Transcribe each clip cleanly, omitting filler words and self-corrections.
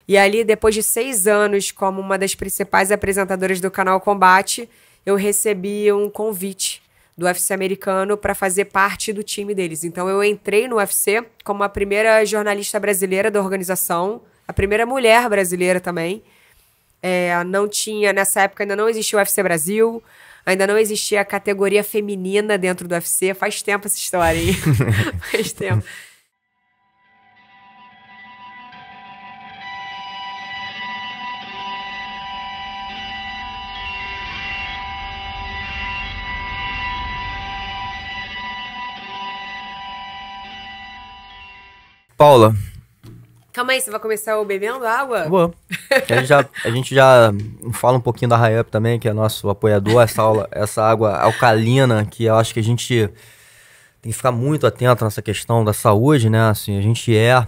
E ali, depois de 6 anos como uma das principais apresentadoras do canal Combate, eu recebi um convite do UFC americano para fazer parte do time deles. Então, eu entrei no UFC como a primeira jornalista brasileira da organização, a primeira mulher brasileira também. Não tinha, nessa época ainda não existia o UFC Brasil, ainda não existia a categoria feminina dentro do UFC. Faz tempo essa história, hein? Faz tempo. Paula. Calma aí, você vai começar bebendo água? Vou. A gente já fala um pouquinho da Hi-Up também, que é nosso apoiador, essa água alcalina, que eu acho que a gente tem que ficar muito atento nessa questão da saúde, né? Assim, a gente é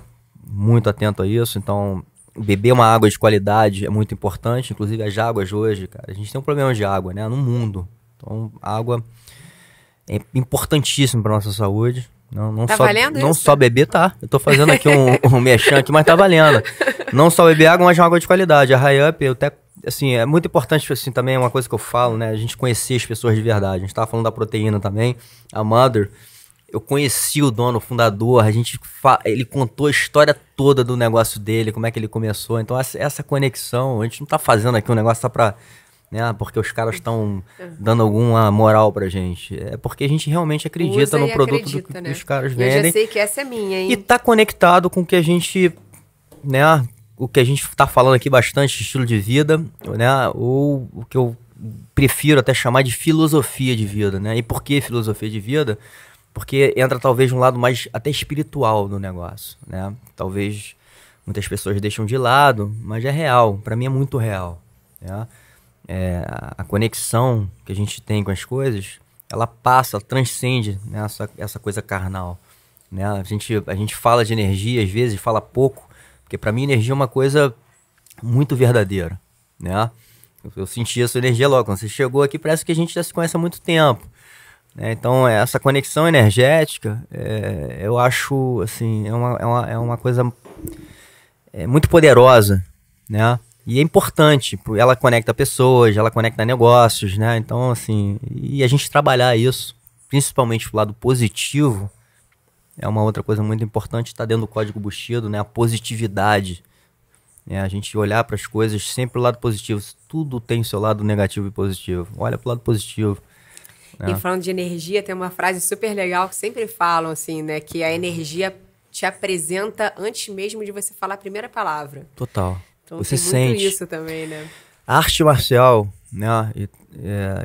muito atento a isso, então beber uma água de qualidade é muito importante, inclusive as águas hoje, cara, a gente tem um problema de água, né? No mundo. Então, a água é importantíssima para nossa saúde. Não tá só, valendo não isso? Só beber, tá. Eu tô fazendo aqui um mexão aqui, mas tá valendo. Não só beber água, mas água de qualidade. A Hi-Up, eu até, assim, é muito importante, assim, também é uma coisa que eu falo, né? A gente conhecer as pessoas de verdade. A gente tava falando da proteína também. A Mother, eu conheci o dono, o fundador. Ele contou a história toda do negócio dele, como é que ele começou. Então, essa conexão, a gente não tá fazendo aqui um negócio só pra... né? Porque os caras estão dando alguma moral pra gente. É porque a gente realmente acredita no produto que os caras vendem. Eu já sei que essa é minha, hein? E tá conectado com o que a gente, né? O que a gente tá falando aqui bastante, estilo de vida, né? Ou o que eu prefiro até chamar de filosofia de vida, né? E por que filosofia de vida? Porque entra talvez um lado mais até espiritual do negócio, né? Talvez muitas pessoas deixam de lado, mas é real. Pra mim é muito real, né? A conexão que a gente tem com as coisas, ela transcende, né, essa coisa carnal, né? A gente fala de energia, às vezes fala pouco, porque para mim energia é uma coisa muito verdadeira, né? Eu senti essa energia logo, quando você chegou aqui parece que a gente já se conhece há muito tempo, né? Então essa conexão energética, eu acho, assim, é uma coisa muito poderosa, né? E é importante, ela conecta pessoas, ela conecta negócios, né? Então, assim, e a gente trabalhar isso, principalmente pro lado positivo, é uma outra coisa muito importante, tá dentro do código Bushido, né? A positividade, né? A gente olhar para as coisas sempre pro lado positivo. Tudo tem seu lado negativo e positivo. Olha pro lado positivo. Né? E falando de energia, tem uma frase super legal que sempre falam, assim, né? Que a energia te apresenta antes mesmo de você falar a primeira palavra. Total. Então você tem sente muito isso também, né? A arte marcial, né?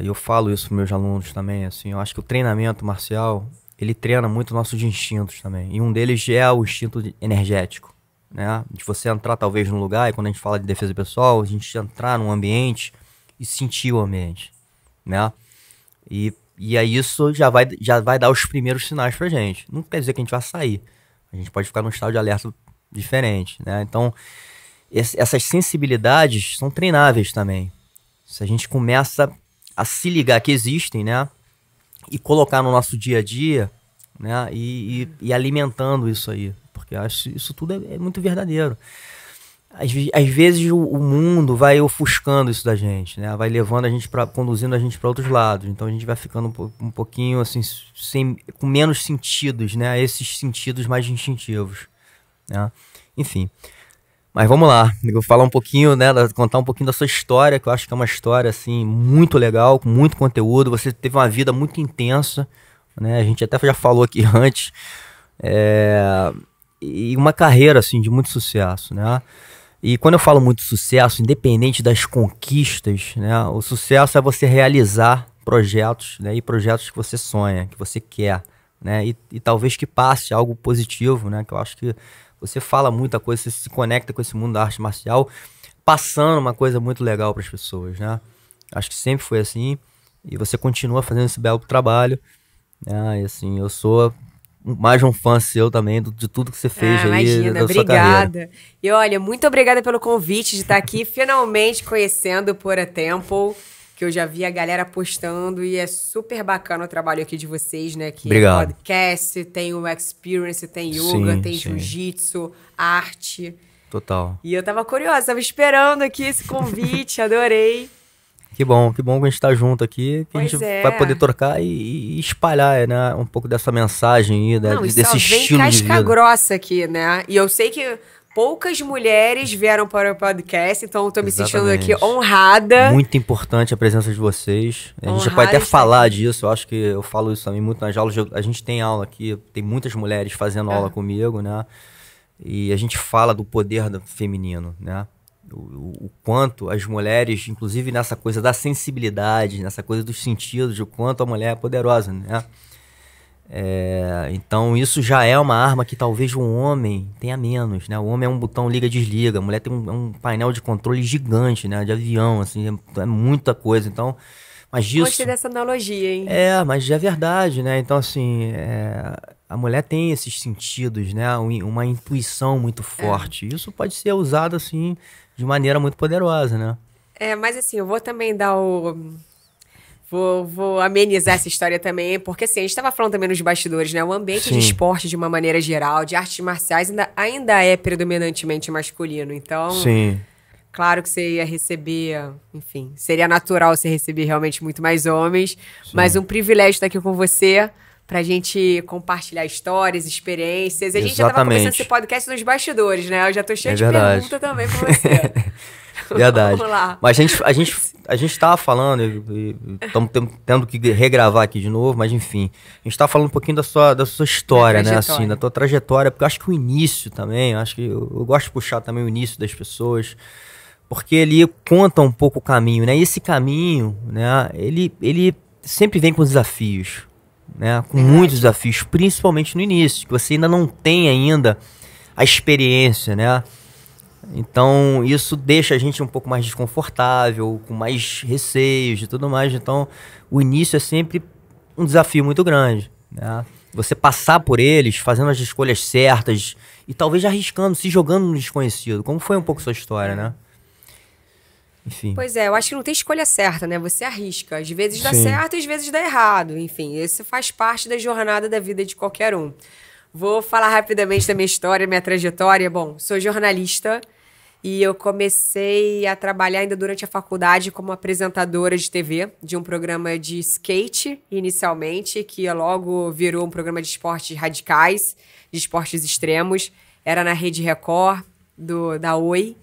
Eu falo isso para meus alunos também, assim. Eu acho que o treinamento marcial, ele treina muito nossos instintos também. E um deles é o instinto energético, né? De você entrar talvez num lugar, e quando a gente fala de defesa pessoal, a gente entrar num ambiente e sentir o ambiente, né? E aí isso já vai dar os primeiros sinais pra gente. Não quer dizer que a gente vai sair. A gente pode ficar num estado de alerta diferente, né? Então, essas sensibilidades são treináveis também. Se a gente começa a se ligar que existem, né? E colocar no nosso dia a dia, né? E alimentando isso aí. Porque eu acho que isso tudo é muito verdadeiro. Às vezes o mundo vai ofuscando isso da gente, né? Vai levando a gente conduzindo a gente para outros lados. Então a gente vai ficando um pouquinho assim, com menos sentidos, né? Esses sentidos mais instintivos, né? Enfim. Mas vamos lá, eu vou falar um pouquinho, né, contar um pouquinho da sua história, que eu acho que é uma história, assim, muito legal, com muito conteúdo. Você teve uma vida muito intensa, né, a gente até já falou aqui antes, e uma carreira, assim, de muito sucesso, né. E quando eu falo muito sucesso, independente das conquistas, né, o sucesso é você realizar projetos, né, e projetos que você sonha, que você quer, né, e talvez que passe algo positivo, né, que eu acho que você fala muita coisa, você se conecta com esse mundo da arte marcial, passando uma coisa muito legal para as pessoas, né? Acho que sempre foi assim, e você continua fazendo esse belo trabalho, né? E assim, eu sou mais um fã seu também, de tudo que você fez aí, imagina, da sua carreira. Obrigada. E olha, muito obrigada pelo convite de estar aqui, finalmente conhecendo o Pura Temple, que eu já vi a galera postando, e é super bacana o trabalho aqui de vocês, né? Que Obrigado. É podcast, tem o Experience, tem yoga, Sim, tem sim. jiu-jitsu, arte. Total. E eu tava curiosa, tava esperando aqui esse convite, adorei. Que bom que a gente tá junto aqui, que a gente vai poder trocar e espalhar, né, um pouco dessa mensagem aí, desse estilo de vida. Casca grossa aqui, né? E eu sei que poucas mulheres vieram para o podcast, então eu tô me sentindo aqui honrada. Muito importante a presença de vocês. A gente pode até falar disso, eu acho que eu falo isso também muito nas aulas. A gente tem aula aqui, tem muitas mulheres fazendo aula comigo, né? E a gente fala do poder feminino, né? O quanto as mulheres, inclusive nessa coisa da sensibilidade, nessa coisa dos sentidos, o quanto a mulher é poderosa, né? Então isso já é uma arma que talvez um homem tenha menos, né? O homem é um botão liga-desliga, a mulher tem um painel de controle gigante, né? De avião, assim, é muita coisa, então... Mas isso... Gostei dessa analogia, hein? Mas é verdade, né? Então, assim, a mulher tem esses sentidos, né? Uma intuição muito forte. Isso pode ser usado, assim, de maneira muito poderosa, né? Mas assim, eu vou também dar o... Vou amenizar essa história também, porque assim, a gente estava falando também nos bastidores, né? O ambiente de esporte, de uma maneira geral, de artes marciais, ainda é predominantemente masculino. Então... Sim. Claro que você ia receber, enfim, seria natural você receber realmente muito mais homens, mas um privilégio estar aqui com você pra gente compartilhar histórias, experiências. A gente já tava começando esse podcast nos bastidores, né? Eu já tô cheia de pergunta também pra você. Verdade. Vamos lá. Mas a gente tava falando, e estamos tendo que regravar aqui de novo, mas enfim, a gente tava falando um pouquinho da sua história, né? Assim, da tua trajetória, porque eu acho que o início também, eu acho que eu gosto de puxar também o início das pessoas, porque ele conta um pouco o caminho, né? E esse caminho, né? Ele sempre vem com desafios, né? Com muitos desafios, principalmente no início, que você ainda não tem ainda a experiência, né? Então, isso deixa a gente um pouco mais desconfortável, com mais receios e tudo mais. Então, o início é sempre um desafio muito grande, né? Você passar por eles, fazendo as escolhas certas e talvez arriscando, se jogando no desconhecido. Como foi um pouco sua história, né? Enfim. Pois é, eu acho que não tem escolha certa, né? Você arrisca. Às vezes dá certo, às vezes dá errado. Enfim, isso faz parte da jornada da vida de qualquer um. Vou falar rapidamente da minha história, minha trajetória. Bom, sou jornalista e eu comecei a trabalhar ainda durante a faculdade como apresentadora de TV de um programa de skate, inicialmente, que logo virou um programa de esportes radicais, de esportes extremos. Era na Rede Record, da Oi.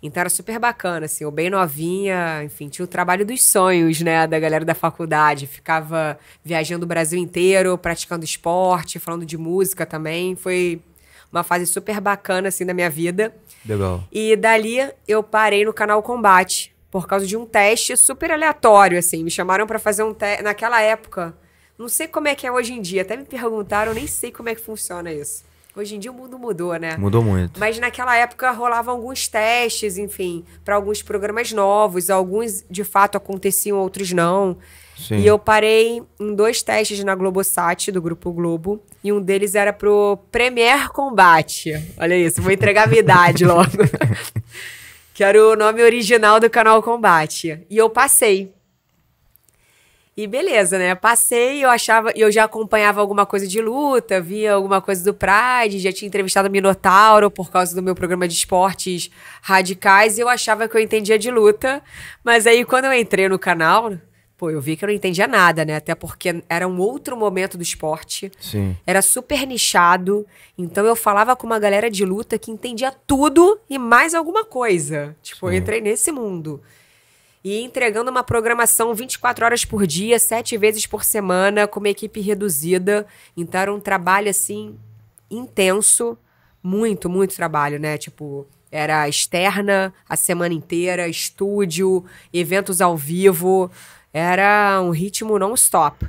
Então era super bacana, assim, eu bem novinha, enfim, tinha o trabalho dos sonhos, né, da galera da faculdade. Ficava viajando o Brasil inteiro, praticando esporte, falando de música também. Foi uma fase super bacana, assim, da minha vida. Legal. E dali eu parei no Canal Combate, por causa de um teste super aleatório, assim. Me chamaram pra fazer um teste, naquela época, não sei como é que é hoje em dia, até me perguntaram, nem sei como é que funciona isso. Hoje em dia o mundo mudou, né? Mudou muito. Mas naquela época rolavam alguns testes, enfim, para alguns programas novos. Alguns, de fato, aconteciam, outros não. Sim. E eu parei em 2 testes na Globosat, do Grupo Globo. E um deles era pro Premier Combate. Olha isso, vou entregar a minha idade logo. Que era o nome original do Canal Combate. E eu passei. E beleza, né? Passei, eu já acompanhava alguma coisa de luta, via alguma coisa do Pride, já tinha entrevistado o Minotauro por causa do meu programa de esportes radicais, e eu achava que eu entendia de luta. Mas aí, quando eu entrei no canal, pô, eu vi que eu não entendia nada, né? Até porque era um outro momento do esporte. Sim. Era super nichado. Então, eu falava com uma galera de luta que entendia tudo e mais alguma coisa. Tipo, eu entrei nesse mundo. E entregando uma programação 24 horas por dia, 7 vezes por semana, com uma equipe reduzida. Então era um trabalho, assim, intenso. Muito, muito trabalho, né? Tipo, era externa a semana inteira, estúdio, eventos ao vivo. Era um ritmo non-stop.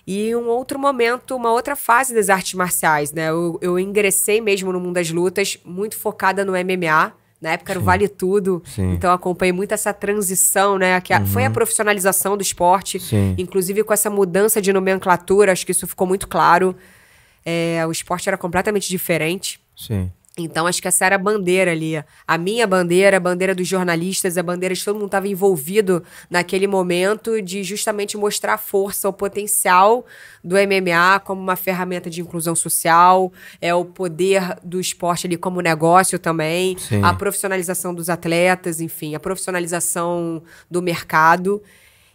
E um outro momento, uma outra fase das artes marciais, né? Eu ingressei mesmo no mundo das lutas, muito focada no MMA. Na época era o Vale Tudo, então acompanhei muito essa transição, né? Que foi a profissionalização do esporte, inclusive com essa mudança de nomenclatura, acho que isso ficou muito claro. O esporte era completamente diferente. Sim. Então, acho que essa era a bandeira ali. A minha bandeira, a bandeira dos jornalistas, a bandeira de todo mundo estava envolvido naquele momento de justamente mostrar a força, o potencial do MMA como uma ferramenta de inclusão social, o poder do esporte ali como negócio também, Sim. a profissionalização dos atletas, enfim, a profissionalização do mercado.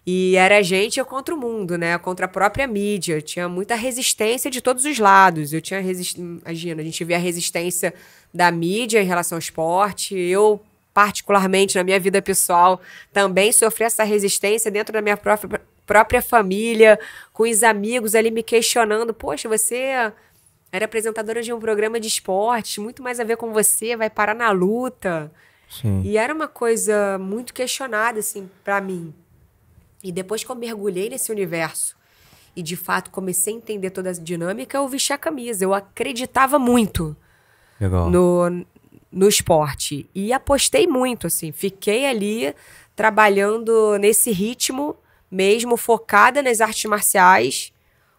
E era a gente contra o mundo, né? Contra a própria mídia. Tinha muita resistência de todos os lados. Imagina, a gente vê a resistência da mídia em relação ao esporte. Eu, particularmente, na minha vida pessoal, também sofri essa resistência dentro da minha própria família, com os amigos ali me questionando. Poxa, você era apresentadora de um programa de esporte, muito mais a ver com você, vai parar na luta. Sim. E era uma coisa muito questionada, assim, pra mim. E depois que eu mergulhei nesse universo e, de fato, comecei a entender toda a dinâmica, eu vesti a camisa. Eu acreditava muito no esporte. E apostei muito, assim. Fiquei ali trabalhando nesse ritmo mesmo, focada nas artes marciais.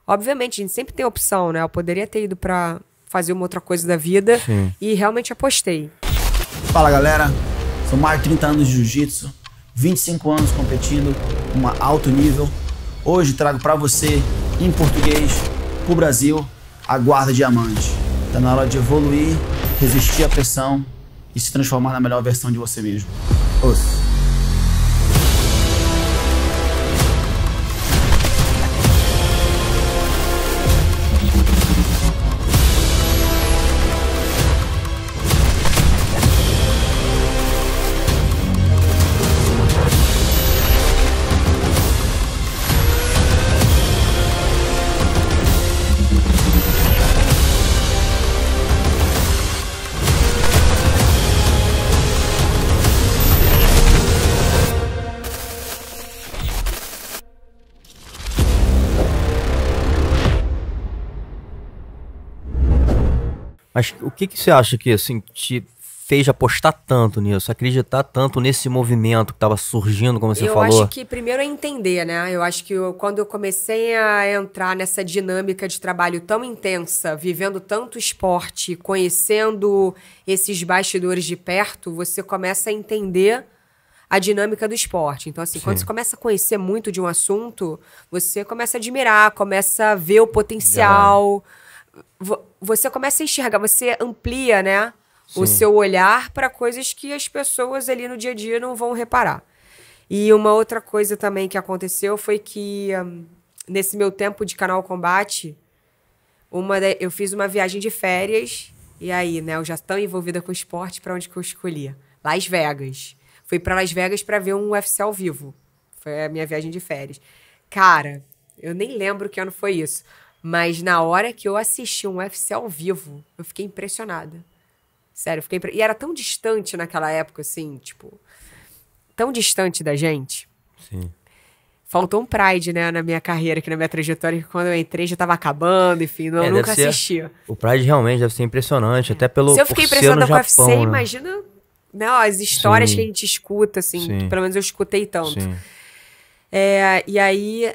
Obviamente, a gente sempre tem opção, né? Eu poderia ter ido pra fazer uma outra coisa da vida. Sim. E realmente apostei. Fala, galera. São mais de 30 anos de jiu-jitsu. 25 anos competindo em alto nível. Hoje trago para você, em português, pro Brasil, a guarda diamante. Tá na hora de evoluir, resistir à pressão e se transformar na melhor versão de você mesmo. Ouça. Mas o que você acha que, assim, te fez apostar tanto nisso, acreditar tanto nesse movimento que estava surgindo, como você falou? Eu acho que primeiro é entender, né? Eu acho que quando eu comecei a entrar nessa dinâmica de trabalho tão intensa, vivendo tanto esporte, conhecendo esses bastidores de perto, você começa a entender a dinâmica do esporte. Então, assim, quando você começa a conhecer muito de um assunto, você começa a admirar, começa a ver o potencial. Você começa a enxergar, você amplia, né, o seu olhar para coisas que as pessoas ali no dia a dia não vão reparar. E uma outra coisa também que aconteceu foi que, nesse meu tempo de Canal Combate, eu fiz uma viagem de férias, e aí, né, eu já tão envolvida com o esporte, para onde que eu escolhi? Las Vegas. Fui para Las Vegas para ver um UFC ao vivo. Foi a minha viagem de férias. Cara, eu nem lembro que ano foi isso. Mas na hora que eu assisti um UFC ao vivo, eu fiquei impressionada. Sério, E era tão distante naquela época, assim, tipo... Tão distante da gente. Sim. Faltou um Pride, né, na minha carreira, aqui na minha trajetória, que quando eu entrei já tava acabando, enfim, eu nunca assisti. O Pride realmente deve ser impressionante, até pelo... Se eu fiquei impressionada com o UFC, né? imagina, né, ó, as histórias que a gente escuta, assim, que pelo menos eu escutei tanto. Sim. E aí...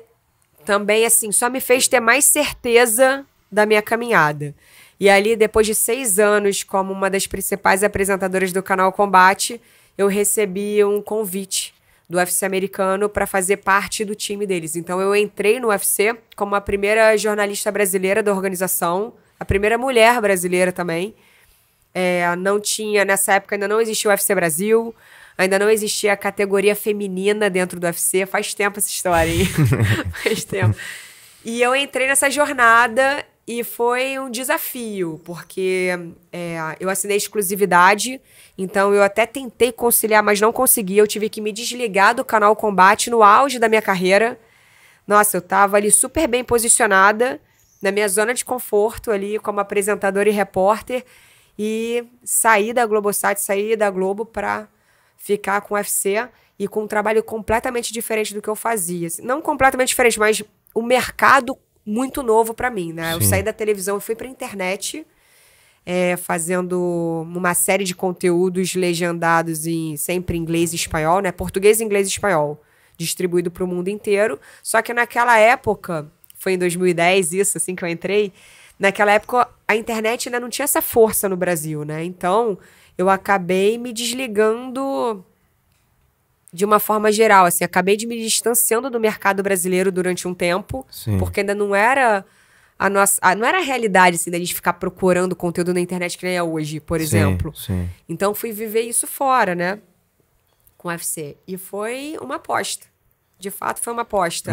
Também, assim, só me fez ter mais certeza da minha caminhada. E ali, depois de 6 anos como uma das principais apresentadoras do Canal Combate, eu recebi um convite do UFC americano para fazer parte do time deles. Então, eu entrei no UFC como a primeira jornalista brasileira da organização, a primeira mulher brasileira também. Não tinha, nessa época ainda não existia o UFC Brasil, ainda não existia a categoria feminina dentro do UFC. Faz tempo essa história, hein? Faz tempo. E eu entrei nessa jornada e foi um desafio, porque eu assinei exclusividade, então eu até tentei conciliar, mas não consegui. Eu tive que me desligar do Canal Combate no auge da minha carreira. Nossa, eu tava ali super bem posicionada, na minha zona de conforto ali, como apresentadora e repórter, e saí da Globosat, saí da Globo para ficar com o UFC e com um trabalho completamente diferente do que eu fazia. Não completamente diferente, mas um mercado muito novo para mim, né? Eu saí da televisão e fui para a internet, fazendo uma série de conteúdos legendados sempre em inglês e espanhol, né? Português, inglês e espanhol, distribuído para o mundo inteiro. Só que naquela época, foi em 2010 isso, assim que eu entrei, naquela época a internet ainda não tinha essa força no Brasil, né? Então, eu acabei me desligando de uma forma geral, assim, acabei de me distanciando do mercado brasileiro durante um tempo, Sim. porque ainda não era não era a realidade, assim, da gente ficar procurando conteúdo na internet que nem é hoje, por exemplo. Sim. Então, fui viver isso fora, né? Com o UFC. E foi uma aposta. De fato, foi uma aposta.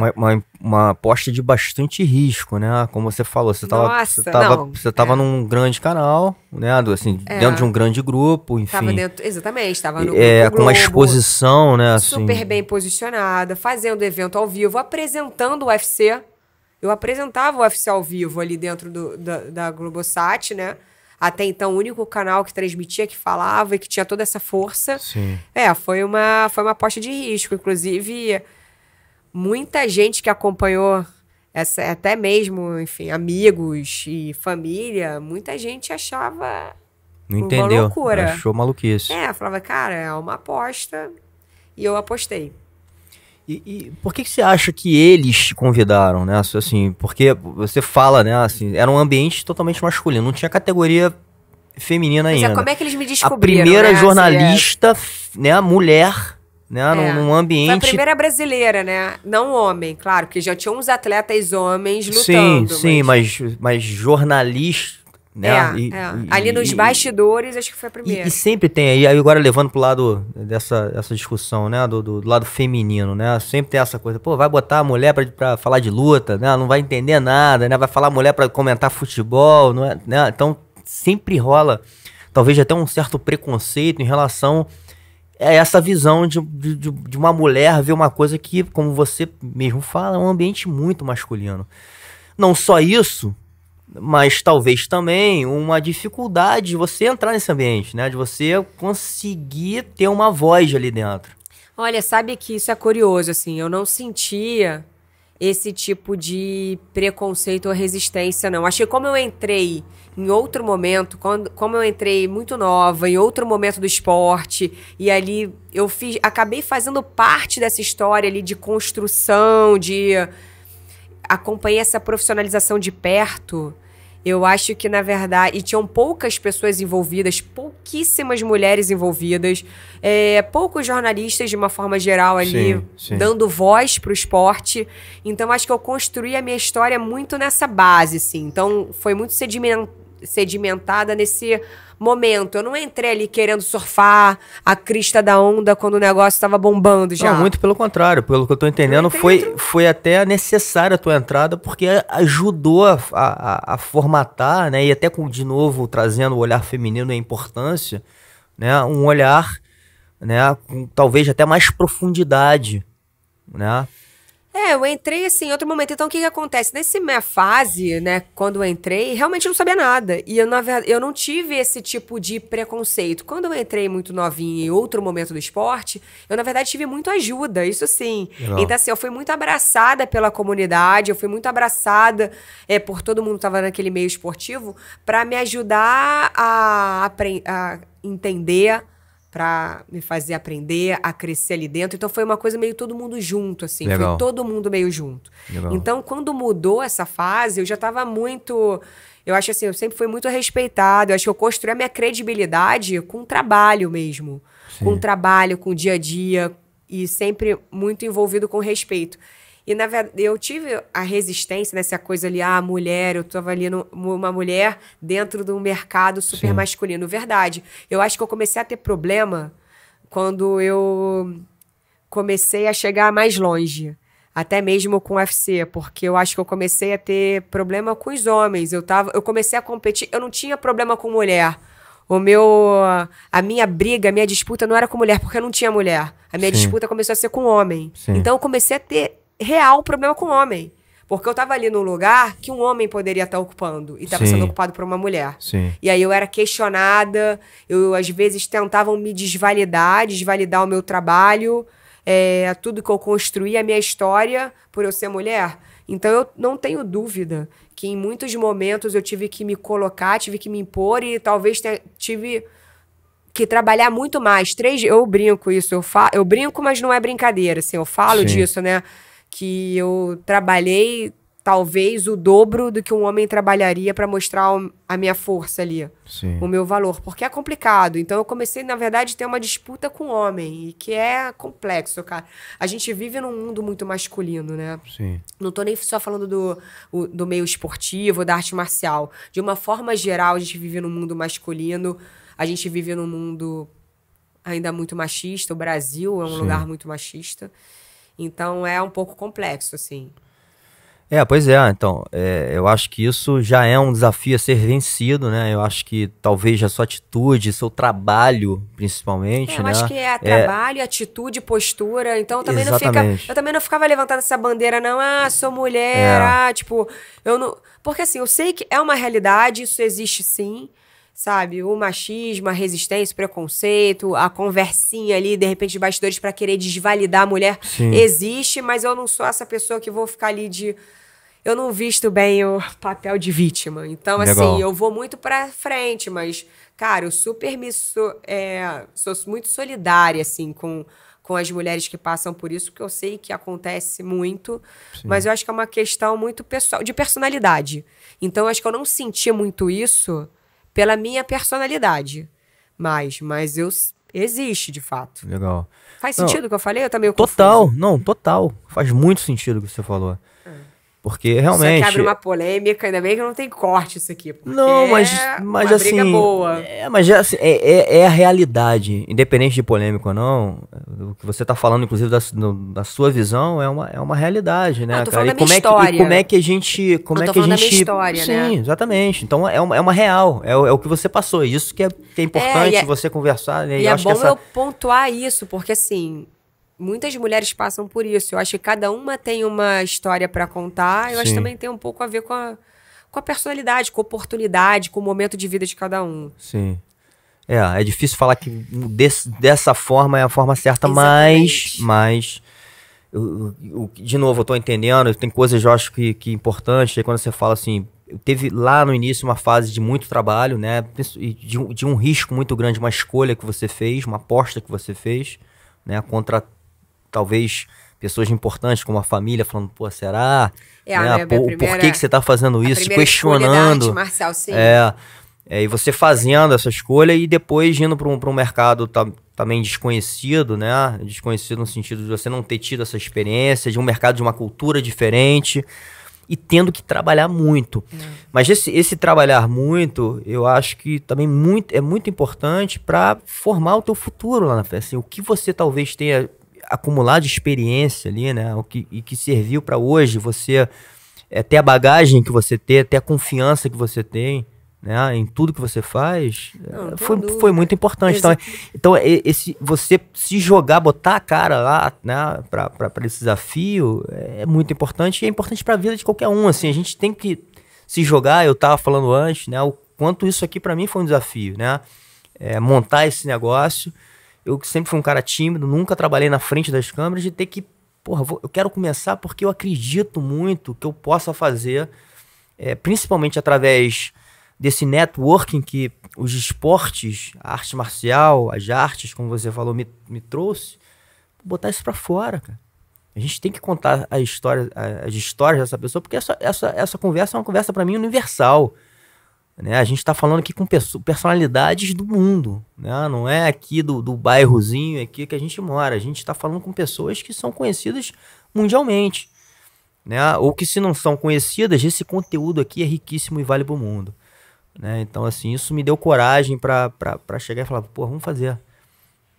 Uma aposta de bastante risco, né? Como você falou, você tava num grande canal, né? Assim, dentro de um grande grupo, enfim. Exatamente, estava no grupo com uma exposição, né? Assim, super bem posicionada, fazendo evento ao vivo, apresentando o UFC. Eu apresentava o UFC ao vivo ali dentro da Globosat, né? Até então, o único canal que transmitia, que falava e que tinha toda essa força. Sim. Foi uma aposta de risco. Inclusive, muita gente que acompanhou, até mesmo, enfim, amigos e família, muita gente achava não entendeu, uma loucura. Achou maluquice. Falava, cara, é uma aposta. E eu apostei. E por que você acha que eles te convidaram, né? Assim, porque você fala, né? Assim, era um ambiente totalmente masculino, não tinha categoria feminina ainda. Mas como é que eles me descobriram? A primeira jornalista, né? Mulher, né? Num ambiente... Foi a primeira brasileira, né? Não homem, claro, porque já tinha uns atletas homens lutando. Sim, mas jornalista... Né? Ali nos bastidores, acho que foi a primeira. E sempre tem aí agora levando pro lado dessa discussão, né? Do lado feminino, né? Sempre tem essa coisa, pô, vai botar a mulher pra falar de luta, né? Não vai entender nada, né? Vai falar a mulher pra comentar futebol, não é, né? Então sempre rola, talvez até um certo preconceito em relação a essa visão de uma mulher ver uma coisa que, como você mesmo fala, é um ambiente muito masculino. Não só isso, mas talvez também uma dificuldade de você entrar nesse ambiente, né? De você conseguir ter uma voz ali dentro. Olha, sabe que isso é curioso, assim, eu não sentia esse tipo de preconceito ou resistência, não. Achei que como eu entrei em outro momento, como eu entrei muito nova, em outro momento do esporte, e ali eu acabei fazendo parte dessa história ali de construção, acompanhei essa profissionalização de perto. Eu acho que, na verdade... E tinham poucas pessoas envolvidas, pouquíssimas mulheres envolvidas, poucos jornalistas, de uma forma geral, ali, dando voz pro esporte. Então, acho que eu construí a minha história muito nessa base, assim. Então, foi muito sedimentada nesse momento. Eu não entrei ali querendo surfar a crista da onda quando o negócio estava bombando já. Não, muito pelo contrário. Pelo que eu tô entendendo, foi até necessária a tua entrada, porque ajudou a formatar, né? E até de novo, trazendo o olhar feminino e a importância, né? Um olhar, né? Com talvez até mais profundidade, né? Eu entrei assim em outro momento. Então, o que acontece? Nessa minha fase, né, quando eu entrei, realmente eu não sabia nada. E eu não tive esse tipo de preconceito. Quando eu entrei muito novinha em outro momento do esporte, eu, na verdade, tive muito ajuda, isso sim. Legal. Então, assim, eu fui muito abraçada pela comunidade, eu fui muito abraçada por todo mundo que estava naquele meio esportivo, para me ajudar a entender, pra me fazer aprender, a crescer ali dentro. Então, foi uma coisa meio todo mundo junto, assim. Legal. Foi todo mundo meio junto. Legal. Então, quando mudou essa fase, eu já estava muito... Eu acho assim, eu sempre fui muito respeitada. Eu acho que eu construí a minha credibilidade com trabalho mesmo. Sim. Com trabalho, com o dia a dia. E sempre muito envolvido com respeito. E, na verdade, eu tive a resistência nessa coisa ali, mulher, eu estava ali uma mulher dentro de um mercado super masculino. Verdade. Eu acho que eu comecei a ter problema quando eu comecei a chegar mais longe. Até mesmo com o UFC, porque eu acho que eu comecei a ter problema com os homens. Eu comecei a competir, eu não tinha problema com mulher. A minha briga, a minha disputa não era com mulher, porque eu não tinha mulher. A minha disputa começou a ser com homem. Sim. Então eu comecei a ter real problema com homem. Porque eu tava ali num lugar que um homem poderia estar ocupando e estava sendo ocupado por uma mulher. Sim. E aí eu era questionada, às vezes tentavam me desvalidar o meu trabalho, tudo que eu construí, a minha história, por eu ser mulher. Então eu não tenho dúvida que em muitos momentos eu tive que me colocar, tive que me impor e talvez tive que trabalhar muito mais. Eu brinco isso, eu brinco, mas não é brincadeira, assim, eu falo disso, né? Que eu trabalhei talvez o dobro do que um homem trabalharia para mostrar a minha força ali, Sim. o meu valor, porque é complicado. Então eu comecei, na verdade, a ter uma disputa com o homem, e que é complexo, cara. A gente vive num mundo muito masculino, né? Sim. Não tô nem só falando do meio esportivo, da arte marcial. De uma forma geral, a gente vive num mundo masculino, a gente vive num mundo ainda muito machista. O Brasil é um lugar muito machista. Então é um pouco complexo, assim. Pois é, então, eu acho que isso já é um desafio a ser vencido, né? Eu acho que talvez a sua atitude, seu trabalho, principalmente, eu né? acho que é trabalho, atitude, postura, então também Exatamente. eu também não ficava levantando essa bandeira, não, sou mulher, tipo, eu não... Porque assim, eu sei que é uma realidade, isso existe sim, sabe? O machismo, a resistência, o preconceito, a conversinha ali, de repente, de bastidores pra querer desvalidar a mulher, existe, mas eu não sou essa pessoa que vou ficar ali de... Eu não visto bem o papel de vítima. Então, assim, eu vou muito pra frente, mas, cara, eu super sou muito solidária, assim, com as mulheres que passam por isso, porque eu sei que acontece muito, mas eu acho que é uma questão muito pessoal, de personalidade. Então, eu acho que eu não senti muito isso pela minha personalidade. Mas existe, de fato. Legal. Faz sentido o que eu falei? Eu tô meio Total, confusa. não, total. Faz muito sentido o que você falou. Porque realmente... Isso aqui abre uma polêmica, ainda bem que não tem corte isso aqui. Não, mas uma assim... briga boa. Mas assim, é a realidade. Independente de polêmico ou não, o que você tá falando, inclusive, da sua visão, é uma realidade, né, tô cara? falando da minha história. E como é que a gente... Tô falando da minha história, sim, né? exatamente. Então é uma real. É o que você passou. Isso que é importante você conversar. Né? E é bom eu pontuar isso, porque assim... Muitas mulheres passam por isso. Eu acho que cada uma tem uma história pra contar. Eu acho que também tem um pouco a ver com a personalidade, com a oportunidade, com o momento de vida de cada um. Sim. É difícil falar que dessa forma é a forma certa, Exatamente. mas de novo, eu tô entendendo, tem coisas eu acho que é importante. Aí quando você fala assim, teve lá no início uma fase de muito trabalho, né? De um risco muito grande, uma escolha que você fez, uma aposta que você fez, né? Contra talvez pessoas importantes como a família, falando, pô, será? Né? Por que você tá fazendo isso? Se questionando. Da arte marcial, sim. E você fazendo essa escolha e depois indo para um mercado também desconhecido, né? Desconhecido no sentido de você não ter tido essa experiência, de um mercado de uma cultura diferente e tendo que trabalhar muito. Mas esse trabalhar muito, eu acho que também é muito importante para formar o teu futuro lá na frente. Assim, o que você talvez tenha acumulado de experiência ali, né? E que serviu para hoje você ter a bagagem que você tem, ter a confiança que você tem, né, em tudo que você faz, foi muito importante. Então você se jogar, botar a cara lá, né, para esse desafio é muito importante e é importante para a vida de qualquer um. Assim, a gente tem que se jogar. Eu tava falando antes, né, o quanto isso aqui para mim foi um desafio, né, montar esse negócio. Eu sempre fui um cara tímido, nunca trabalhei na frente das câmeras, de ter que, eu quero começar porque eu acredito muito que eu possa fazer, principalmente através desse networking que os esportes, a arte marcial, as artes, como você falou, me trouxe, botar isso pra fora, cara. A gente tem que contar as histórias dessa pessoa, porque essa conversa é uma conversa pra mim universal. Né? A gente está falando aqui com personalidades do mundo, né? Não é aqui do bairrozinho aqui que a gente mora. A gente está falando com pessoas que são conhecidas mundialmente, né? Ou que, se não são conhecidas, esse conteúdo aqui é riquíssimo e vale para o mundo, né? Então, assim, isso me deu coragem para chegar e falar, vamos fazer.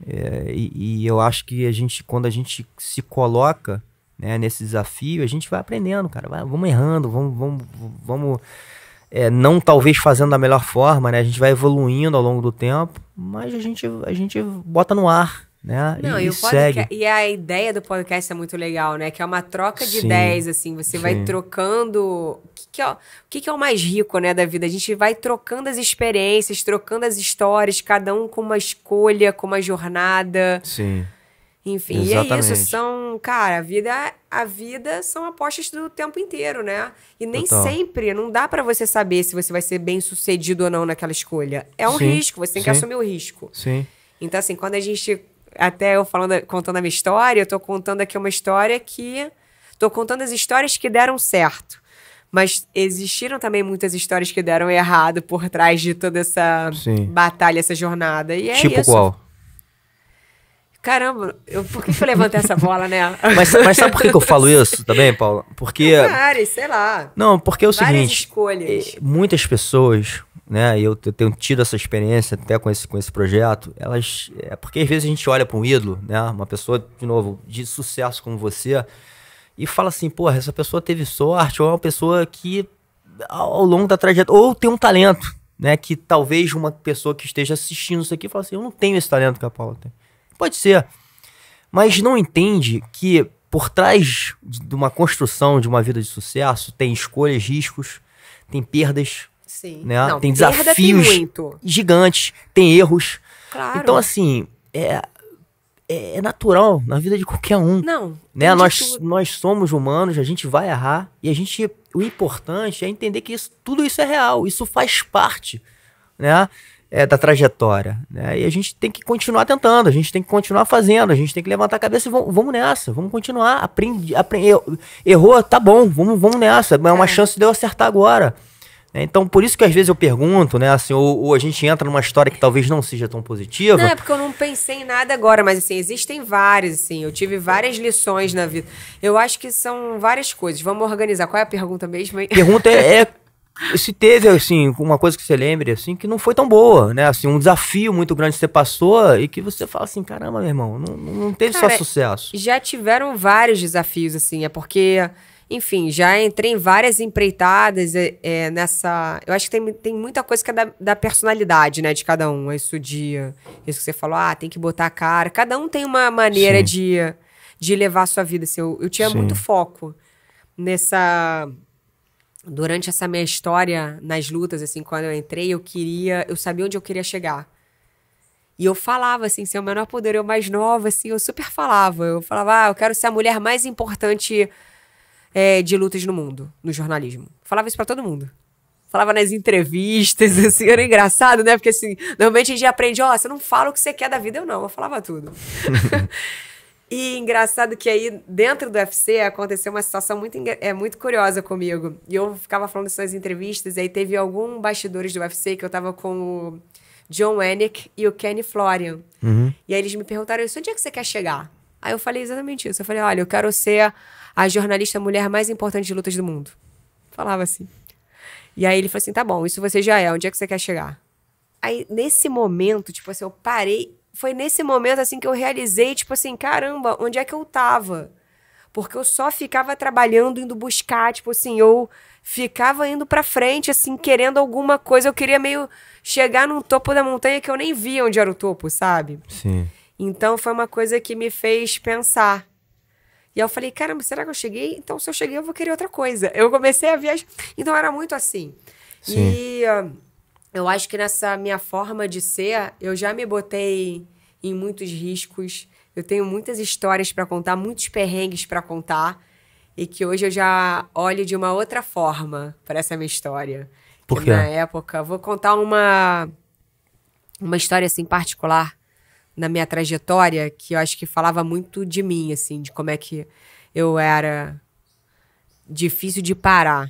E eu acho que quando a gente se coloca, né, nesse desafio, a gente vai aprendendo, cara. Vamos errando, vamos não talvez fazendo da melhor forma, né? A gente vai evoluindo ao longo do tempo, mas a gente bota no ar, né? Não, e segue. E a ideia do podcast é muito legal, né? Que é uma troca de ideias, assim. Você vai trocando... O que é o mais rico, né, da vida? A gente vai trocando as experiências, trocando as histórias, cada um com uma escolha, com uma jornada. Sim. Enfim, exatamente. E é isso, cara, a vida são apostas do tempo inteiro, né? E nem sempre, não dá pra você saber se você vai ser bem sucedido ou não naquela escolha. É um risco, você tem que assumir o risco. Sim. Então, assim, quando a gente, até eu contando a minha história, eu tô contando aqui uma história tô contando as histórias que deram certo. Mas existiram também muitas histórias que deram errado por trás de toda essa batalha, essa jornada. E é tipo isso. qual? Caramba, por que eu levantei essa bola, né? Mas sabe por que eu falo isso também, Paula? Porque... Várias, sei lá. Não, porque é o várias seguinte... escolhas. Muitas pessoas, né? Eu tenho tido essa experiência até com esse projeto. Elas... porque às vezes a gente olha para um ídolo, né? Uma pessoa, de novo, de sucesso como você... E fala assim, porra, essa pessoa teve sorte, ou é uma pessoa que, ao longo da trajetória... Ou tem um talento, né? Que talvez uma pessoa que esteja assistindo isso aqui fala assim, eu não tenho esse talento que a Paula tem. Pode ser, mas não entende que por trás de uma construção de uma vida de sucesso tem escolhas, riscos, tem perdas, Sim. Né? Não, tem perda desafios tem muito. gigantes, tem erros. Claro. Então, assim, é natural na vida de qualquer um. Não. Né? Nós somos humanos, a gente vai errar e o importante é entender que tudo isso é real, isso faz parte, né? Da trajetória, né? E a gente tem que continuar tentando, a gente tem que continuar fazendo, a gente tem que levantar a cabeça e vamos nessa, vamos continuar, errou, tá bom, vamos nessa, é uma chance de eu acertar agora. Então, por isso que às vezes eu pergunto, né, assim, ou a gente entra numa história que talvez não seja tão positiva. Não, é porque eu não pensei em nada agora, mas assim, existem várias, assim, eu tive várias lições na vida. Eu acho que são várias coisas, vamos organizar. Qual é a pergunta mesmo? Pergunta se teve, assim, uma coisa que você lembre, assim, que não foi tão boa, né? Assim, um desafio muito grande que você passou e que você fala assim, caramba, meu irmão, não teve só sucesso. Já tiveram vários desafios, assim, é porque, enfim, já entrei em várias empreitadas nessa... Eu acho que tem muita coisa que é da personalidade, né, de cada um. Isso que você falou, tem que botar a cara. Cada um tem uma maneira de levar a sua vida, assim. Eu tinha muito foco durante essa minha história nas lutas, assim, quando eu entrei, eu sabia onde eu queria chegar. E eu falava, assim, ser o menor poder, eu mais nova, assim, eu super falava. Eu falava, eu quero ser a mulher mais importante de lutas no mundo, no jornalismo. Falava isso pra todo mundo. Falava nas entrevistas, assim, era engraçado, né? Porque, assim, normalmente a gente aprende, você não fala o que você quer da vida, eu falava tudo. E engraçado que aí, dentro do UFC, aconteceu uma situação muito curiosa comigo. E eu ficava falando isso nas entrevistas, e aí teve alguns bastidores do UFC que eu tava com o John Anik e o Kenny Florian. Uhum. E aí eles me perguntaram, onde é que você quer chegar? Aí eu falei exatamente isso. Eu falei, olha, eu quero ser a jornalista mulher mais importante de lutas do mundo. Falava assim. E aí ele falou assim, tá bom, isso você já é, onde é que você quer chegar? Aí, nesse momento, tipo assim, eu parei... Foi nesse momento, assim, que eu realizei, tipo assim, caramba, onde é que eu tava? Porque eu só ficava trabalhando, indo buscar, tipo assim, eu ficava indo pra frente, assim, querendo alguma coisa. Eu queria meio chegar num topo da montanha que eu nem via onde era o topo, sabe? Sim. Então, foi uma coisa que me fez pensar. E aí eu falei, caramba, será que eu cheguei? Então, se eu cheguei, eu vou querer outra coisa. Eu comecei a viajar. Então, era muito assim. Sim. E... eu acho que nessa minha forma de ser, eu já me botei em muitos riscos. Eu tenho muitas histórias para contar, muitos perrengues para contar. E que hoje eu já olho de uma outra forma para essa minha história. Por quê? Na época, vou contar uma história assim particular na minha trajetória que eu acho que falava muito de mim, assim, de como é que eu era difícil de parar.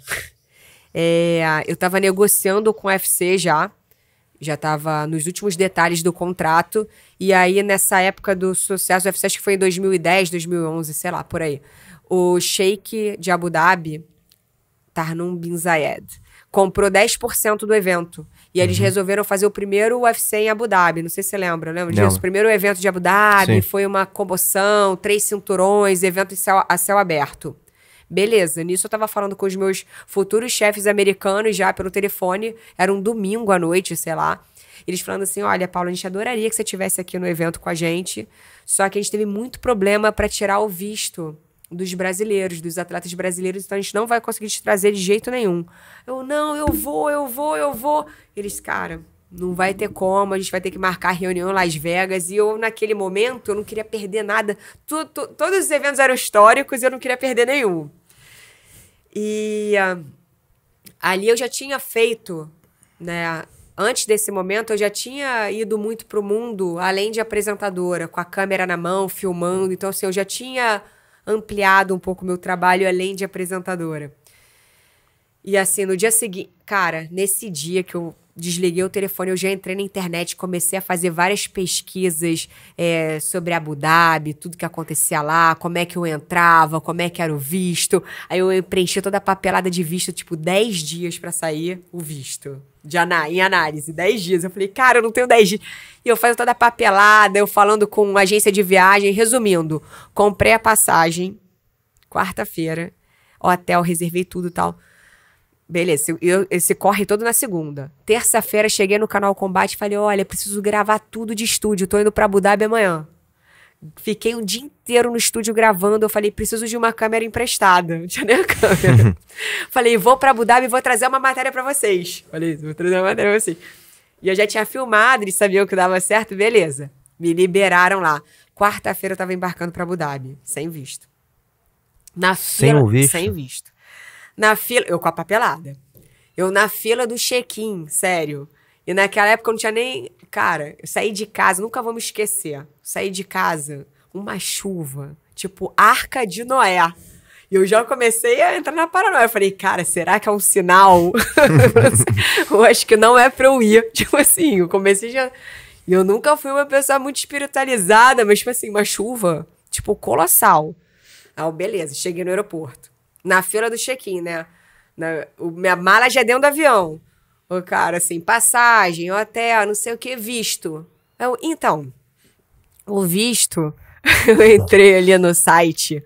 Eu estava negociando com o UFC já estava nos últimos detalhes do contrato, e aí nessa época do sucesso do UFC, acho que foi em 2010, 2011, sei lá, por aí, o Sheik de Abu Dhabi, Tarnum Bin Zayed, comprou 10% do evento, e eles resolveram fazer o primeiro UFC em Abu Dhabi, não sei se você lembra disso? O primeiro evento de Abu Dhabi, foi uma comoção, 3 cinturões, evento a céu aberto. Beleza, nisso eu tava falando com os meus futuros chefes americanos já pelo telefone, era um domingo à noite, sei lá. Eles falando assim, olha, Paula, a gente adoraria que você estivesse aqui no evento com a gente, só que a gente teve muito problema para tirar o visto dos brasileiros, dos atletas brasileiros, então a gente não vai conseguir te trazer de jeito nenhum. Eu vou. Eles, cara, não vai ter como, a gente vai ter que marcar reunião em Las Vegas, e eu, naquele momento, eu não queria perder nada. Todos os eventos eram históricos e eu não queria perder nenhum. E ali eu já tinha feito, né, antes desse momento, eu já tinha ido muito pro mundo, além de apresentadora, com a câmera na mão, filmando, então assim, eu já tinha ampliado um pouco o meu trabalho além de apresentadora. E assim, no dia seguinte... Cara, nesse dia que eu desliguei o telefone, eu já entrei na internet, comecei a fazer várias pesquisas sobre Abu Dhabi, tudo que acontecia lá, como é que eu entrava, como é que era o visto. Aí eu preenchi toda a papelada de visto, tipo, 10 dias pra sair o visto. Em análise, 10 dias. Eu falei, cara, eu não tenho 10 dias. E eu fazendo toda a papelada, eu falando com uma agência de viagem. Resumindo, comprei a passagem, quarta-feira, hotel, reservei tudo e tal. Beleza, esse corre todo na segunda. Terça-feira, cheguei no Canal Combate e falei, olha, preciso gravar tudo de estúdio, tô indo pra Abu Dhabi amanhã. Fiquei um dia inteiro no estúdio gravando, eu falei, preciso de uma câmera emprestada. Não tinha nem a câmera. Falei, vou pra Abu Dhabi e vou trazer uma matéria pra vocês. Falei, vou trazer uma matéria pra vocês. E eu já tinha filmado, eles sabiam que dava certo, beleza. Me liberaram lá. Quarta-feira eu tava embarcando pra Abu Dhabi, sem visto. Sem o visto? Sem visto. Na fila, eu com a papelada. Eu na fila do check-in, sério. E naquela época eu não tinha nem... Cara, eu saí de casa, nunca vou me esquecer. Saí de casa, uma chuva, tipo Arca de Noé. E eu já comecei a entrar na paranoia. Eu falei, cara, será que é um sinal? Eu acho que não é pra eu ir. Tipo assim, eu comecei já... E eu nunca fui uma pessoa muito espiritualizada, mas tipo assim, uma chuva, tipo, colossal. Ah, beleza, cheguei no aeroporto. Na fila do check-in, né? Minha mala já é dentro do avião. O cara, assim, passagem, hotel, não sei o que, visto. Então, o visto, eu entrei ali no site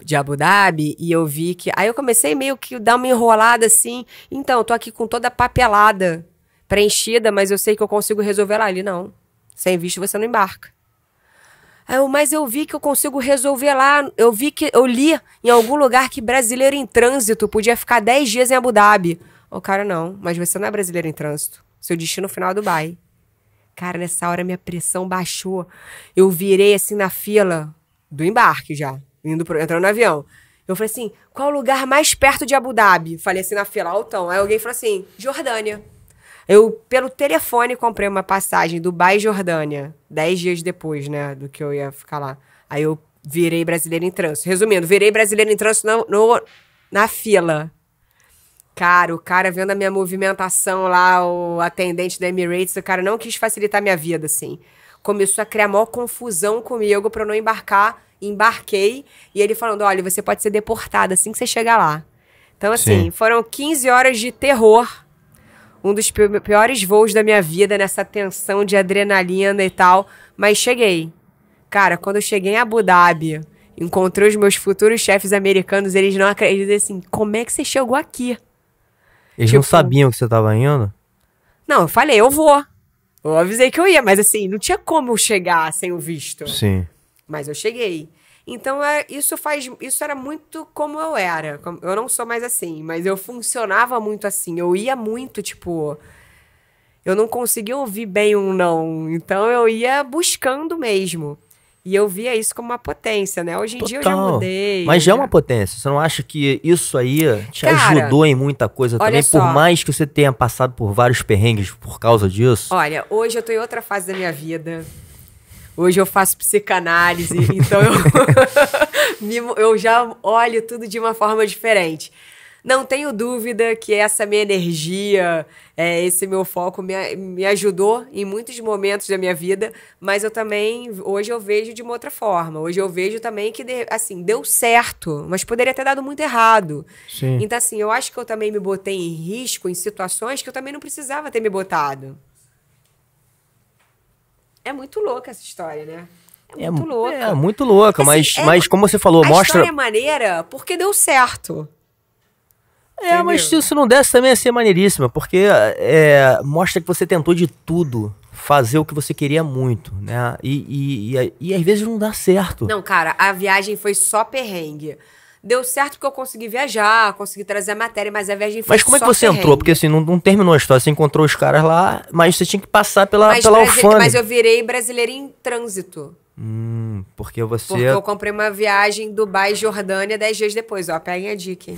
de Abu Dhabi e eu vi que... Aí eu comecei meio que dar uma enrolada assim. Então, eu tô aqui com toda a papelada preenchida, mas eu sei que eu consigo resolver lá. Ali, não. Sem visto você não embarca. Mas eu vi que eu consigo resolver lá. Eu li em algum lugar que brasileiro em trânsito podia ficar 10 dias em Abu Dhabi. Cara, não. Mas você não é brasileiro em trânsito. Seu destino final é Dubai. Cara, nessa hora minha pressão baixou. Eu virei assim na fila do embarque já. Entrando no avião. Eu falei assim, qual o lugar mais perto de Abu Dhabi? Falei assim na fila, altão. Aí alguém falou assim, Jordânia. Eu, pelo telefone, comprei uma passagem Dubai, Jordânia, 10 dias depois, né, do que eu ia ficar lá. Aí eu virei brasileiro em trânsito. Resumindo, virei brasileiro em trânsito na fila. Cara, o cara vendo a minha movimentação lá, o atendente da Emirates, o cara não quis facilitar a minha vida, assim. Começou a criar maior confusão comigo pra eu não embarcar. Embarquei, e ele falando, olha, você pode ser deportada assim que você chegar lá. Então, assim, foram 15 horas de terror. Um dos piores voos da minha vida, nessa tensão de adrenalina e tal. Mas cheguei. Cara, quando eu cheguei em Abu Dhabi, encontrei os meus futuros chefes americanos, eles não acreditam assim, como é que você chegou aqui? Eles não sabiam que você tava indo? Não, eu falei, eu vou. Eu avisei que eu ia, mas assim, não tinha como eu chegar sem o visto. Sim. Mas eu cheguei. Então, isso era muito como eu era. Eu não sou mais assim, mas eu funcionava muito assim. Eu ia muito, tipo... Eu não conseguia ouvir bem um não. Então, eu ia buscando mesmo. E eu via isso como uma potência, né? Hoje em dia eu já mudei. Mas já é uma potência. Você não acha que isso aí te ajudou em muita coisa também? Por mais que você tenha passado por vários perrengues por causa disso? Olha, hoje eu tô em outra fase da minha vida. Hoje eu faço psicanálise, então eu já olho tudo de uma forma diferente. Não tenho dúvida que essa minha energia, esse meu foco me ajudou em muitos momentos da minha vida, mas eu também, hoje eu vejo de uma outra forma. Hoje eu vejo também que, assim, deu certo, mas poderia ter dado muito errado. Sim. Então, assim, eu acho que eu também me botei em risco em situações que eu também não precisava ter me botado. É muito louca essa história, né? É muito louca. É muito louca, assim, mas como você falou, a mostra... história é maneira porque deu certo. Entendeu? Mas se não desse também ia ser maneiríssima, porque mostra que você tentou de tudo fazer o que você queria muito, né? E às vezes não dá certo. Não, cara, a viagem foi só perrengue. Deu certo porque eu consegui viajar, consegui trazer a matéria, mas a viagem foi só perrengue. Mas como é que você entrou? Porque assim, não terminou a história, você encontrou os caras lá, mas você tinha que passar pela alfândega. Mas eu virei brasileira em trânsito. Porque você... Porque eu comprei uma viagem Dubai, Jordânia, 10 dias depois, ó, peguem a dica, hein?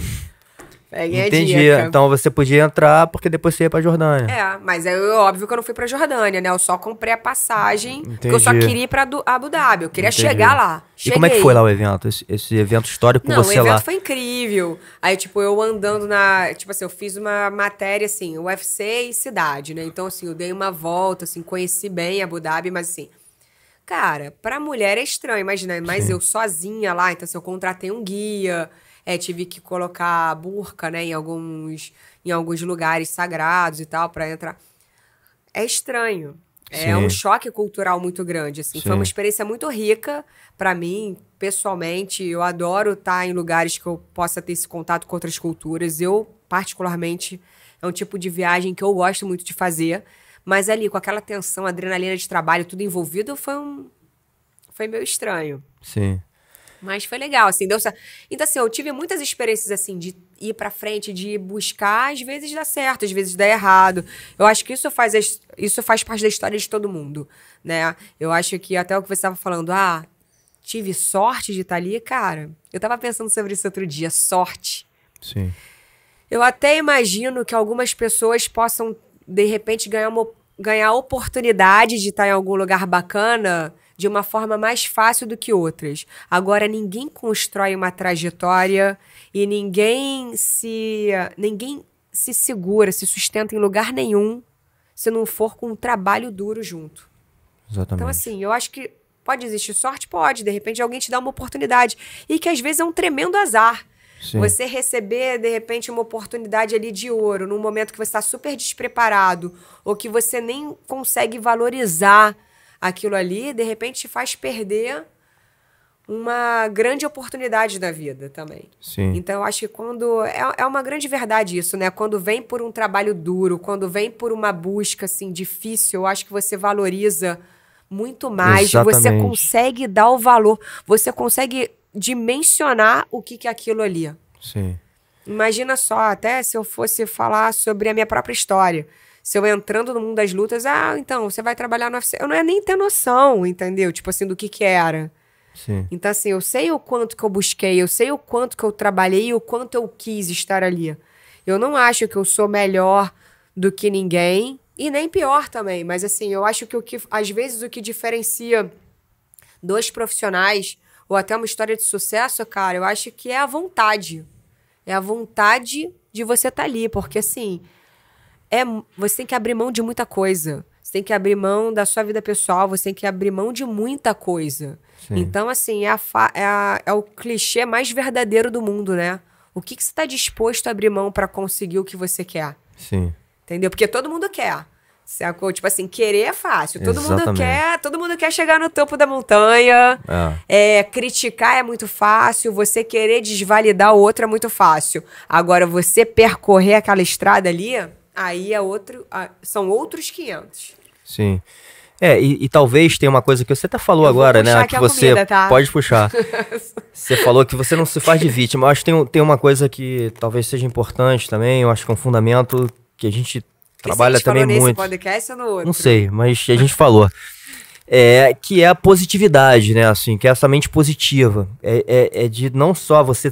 Peguem a Entendi. dica. Então você podia entrar porque depois você ia pra Jordânia. É, mas é óbvio que eu não fui pra Jordânia, né? Eu só comprei a passagem, porque eu só Entendi. queria ir pra Abu Dhabi. Eu queria Entendi. chegar lá. E como é que foi lá o evento? Esse evento histórico com Não, você o evento lá? foi incrível. Aí, tipo, eu andando na... Tipo assim, eu fiz uma matéria, assim, UFC e cidade, né? Então, assim, eu dei uma volta, assim, conheci bem Abu Dhabi, mas, assim... Cara, pra mulher é estranho, imagina. Mas Sim. eu sozinha lá, então, assim, eu contratei um guia, tive que colocar burca, né? Em alguns lugares sagrados e tal, pra entrar. É estranho. É Sim. um choque cultural muito grande, assim. Foi Sim. uma experiência muito rica pra mim, pessoalmente. Eu adoro estar em lugares que eu possa ter esse contato com outras culturas. Eu, particularmente, é um tipo de viagem que eu gosto muito de fazer. Mas ali, com aquela tensão, adrenalina de trabalho, tudo envolvido, foi meio estranho. Sim. Mas foi legal, assim, deu certo. Então, assim, eu tive muitas experiências, assim, de ir pra frente, de buscar, às vezes dá certo, às vezes dá errado. Eu acho que isso faz parte da história de todo mundo, né? Eu acho que até o que você estava falando, tive sorte de estar ali, cara. Eu tava pensando sobre isso outro dia, sorte. Sim. Eu até imagino que algumas pessoas possam, de repente, ganhar a oportunidade de estar em algum lugar bacana de uma forma mais fácil do que outras. Agora, ninguém constrói uma trajetória e ninguém se segura, se sustenta em lugar nenhum se não for com um trabalho duro junto. Exatamente. Então, assim, eu acho que pode existir sorte? Pode. De repente, alguém te dá uma oportunidade. E que, às vezes, é um tremendo azar. Sim. Você receber, de repente, uma oportunidade ali de ouro, num momento que você está super despreparado, ou que você nem consegue valorizar aquilo ali, de repente te faz perder uma grande oportunidade da vida também. Sim. Então, eu acho que quando... É uma grande verdade isso, né? Quando vem por um trabalho duro, quando vem por uma busca, assim, difícil, eu acho que você valoriza muito mais. Exatamente. Você consegue dar o valor. Você consegue dimensionar o que é aquilo ali. Sim. Imagina só, até se eu fosse falar sobre a minha própria história. Se eu entrando no mundo das lutas, então, você vai trabalhar no UFC. Eu não ia nem ter noção, entendeu? Tipo assim, do que era. Sim. Então, assim, eu sei o quanto que eu busquei, eu sei o quanto que eu trabalhei e o quanto eu quis estar ali. Eu não acho que eu sou melhor do que ninguém e nem pior também. Mas, assim, eu acho que às vezes o que diferencia dois profissionais ou até uma história de sucesso, cara, eu acho que é a vontade. É a vontade de você estar ali. Porque, assim... você tem que abrir mão de muita coisa. Você tem que abrir mão da sua vida pessoal, você tem que abrir mão de muita coisa. Sim. Então, assim, é o clichê mais verdadeiro do mundo, né? O que você está disposto a abrir mão para conseguir o que você quer? Sim. Entendeu? Porque todo mundo quer. Sacou? Tipo assim, querer é fácil. Todo mundo quer chegar no topo da montanha. Criticar é muito fácil. Você querer desvalidar o outro é muito fácil. Agora, você percorrer aquela estrada ali... Aí são outros 500. Sim. E talvez tenha uma coisa que você até falou agora, né? Que você comida, tá? pode puxar. Você falou que você não se faz de vítima. Eu acho que tem uma coisa que talvez seja importante também. Eu acho que é um fundamento que a gente trabalha também muito. Nesse podcast ou no outro? Não sei, mas a gente falou. Que é a positividade, né? Assim, que é essa mente positiva. É de não só você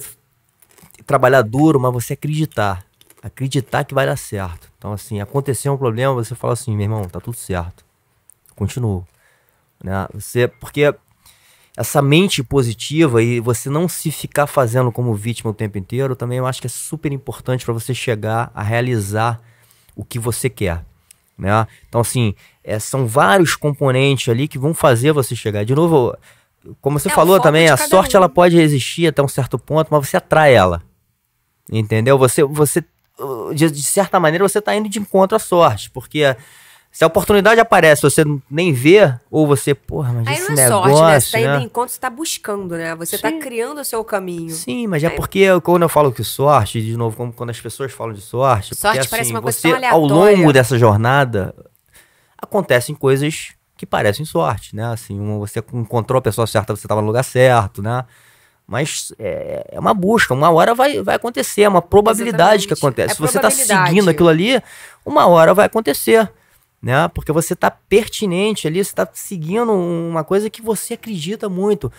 trabalhar duro, mas você acreditar. Acreditar que vai dar certo. Então, assim, aconteceu um problema, você fala assim, meu irmão, tá tudo certo. Continuo. Né? Porque essa mente positiva e você não se ficar fazendo como vítima o tempo inteiro, também eu acho que é super importante para você chegar a realizar o que você quer. Né? Então, assim, são vários componentes ali que vão fazer você chegar. De novo, como você falou também, a sorte ela pode existir até um certo ponto, mas você atrai ela. Entendeu? Você de certa maneira, você tá indo de encontro à sorte, porque se a oportunidade aparece, você nem vê, ou você, mas aí esse não é negócio, sorte, né? Você tá indo né? de encontro, você tá buscando, né? Você tá criando o seu caminho. Sim, mas é porque quando eu falo que sorte, de novo, quando as pessoas falam de sorte, porque, parece assim, uma coisa você, tão aleatória. ao longo dessa jornada, acontecem coisas que parecem sorte, né? Assim, você encontrou a pessoa certa, você tava no lugar certo, né? Mas é uma busca, uma hora vai acontecer, é uma probabilidade que acontece. Se você está seguindo aquilo ali, uma hora vai acontecer, né? Porque você está pertinente ali, você está seguindo uma coisa que você acredita muito.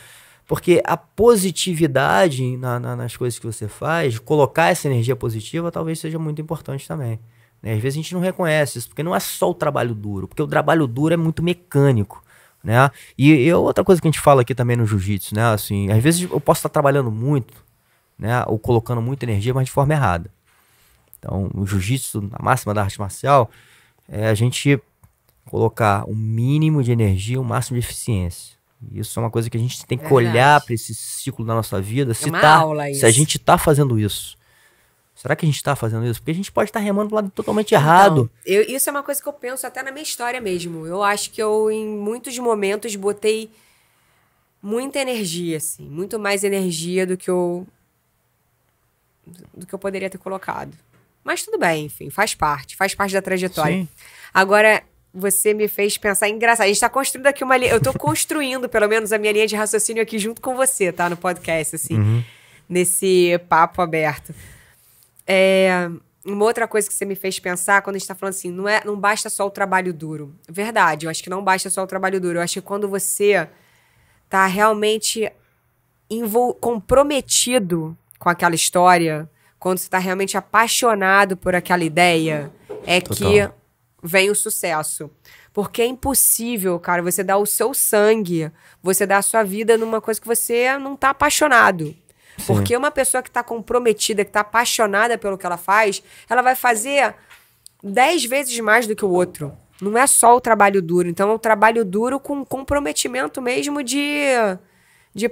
Porque a positividade nas coisas que você faz, colocar essa energia positiva, talvez seja muito importante também. Né? Às vezes a gente não reconhece isso, porque não é só o trabalho duro, porque o trabalho duro é muito mecânico. Né? E outra coisa que a gente fala aqui também no jiu-jitsu, né? Assim, às vezes eu posso estar trabalhando muito, né? Ou colocando muita energia, mas de forma errada. Então, o jiu-jitsu, a máxima da arte marcial, é a gente colocar o mínimo de energia, o máximo de eficiência. Isso é uma coisa que a gente tem que olhar para esse ciclo da nossa vida, se a gente está fazendo isso. Será que a gente está fazendo isso? Porque a gente pode estar remando pro lado totalmente errado. Então, isso é uma coisa que eu penso até na minha história mesmo. Eu acho que eu, em muitos momentos, botei muita energia, assim. Muito mais energia do que eu poderia ter colocado. Mas tudo bem, enfim, faz parte da trajetória. Sim. Agora, você me fez pensar engraçado. A gente tá construindo aqui uma linha. Eu tô construindo, pelo menos, a minha linha de raciocínio aqui junto com você, tá? No podcast, assim. Nesse papo aberto. Uma outra coisa que você me fez pensar, quando a gente tá falando assim, não basta só o trabalho duro. Verdade, eu acho que não basta só o trabalho duro. Eu acho que quando você tá realmente comprometido com aquela história, quando você tá realmente apaixonado por aquela ideia, que vem o sucesso. Porque é impossível, cara, você dar o seu sangue, você dar a sua vida numa coisa que você não tá apaixonado. Sim. Porque uma pessoa que tá comprometida, que tá apaixonada pelo que ela faz, ela vai fazer 10 vezes mais do que o outro. Não é só o trabalho duro. Então, é o trabalho duro com comprometimento mesmo de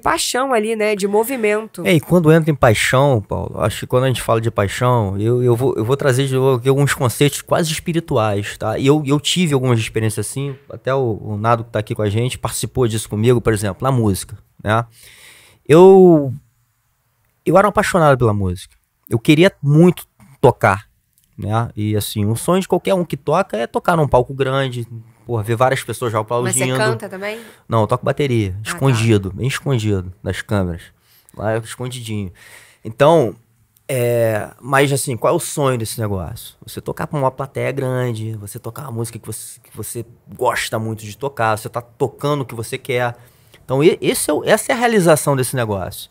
paixão ali, né? De movimento. E quando entra em paixão, Paulo, acho que quando a gente fala de paixão, eu vou trazer aqui alguns conceitos quase espirituais, tá? E eu tive algumas experiências assim, até o Nado que tá aqui com a gente participou disso comigo, por exemplo, na música, né? Eu era um apaixonado pela música. Eu queria muito tocar, né? E assim, o sonho de qualquer um que toca é tocar num palco grande, porra, ver várias pessoas já aplaudindo. Mas você canta também? Não, eu toco bateria, escondido, bem escondido das câmeras, lá escondidinho. Então, mas assim, qual é o sonho desse negócio? Você tocar pra uma plateia grande, você tocar uma música que você gosta muito de tocar, você tá tocando o que você quer. Então, essa é a realização desse negócio,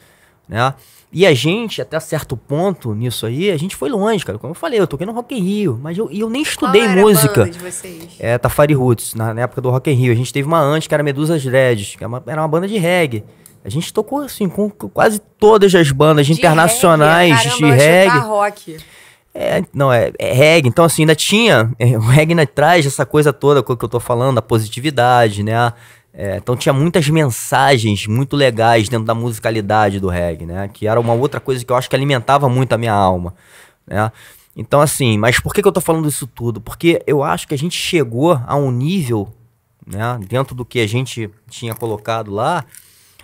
né? E a gente, até certo ponto nisso aí, a gente foi longe, cara. Como eu falei, eu toquei no Rock in Rio, mas eu nem estudei música. Qual era a banda de vocês? Tafari Roots, na época do Rock in Rio. A gente teve uma antes, que era Medusas Dreads, que era uma banda de reggae. A gente tocou, assim, com quase todas as bandas internacionais de reggae. Rock. Não, é reggae. Então, assim, ainda tinha... o reggae ainda traz essa coisa toda que eu tô falando, a positividade, né? Então tinha muitas mensagens muito legais dentro da musicalidade do reggae, né? Que era uma outra coisa que eu acho que alimentava muito a minha alma, né? Então assim, mas por que eu tô falando isso tudo? Porque eu acho que a gente chegou a um nível, né? Dentro do que a gente tinha colocado lá,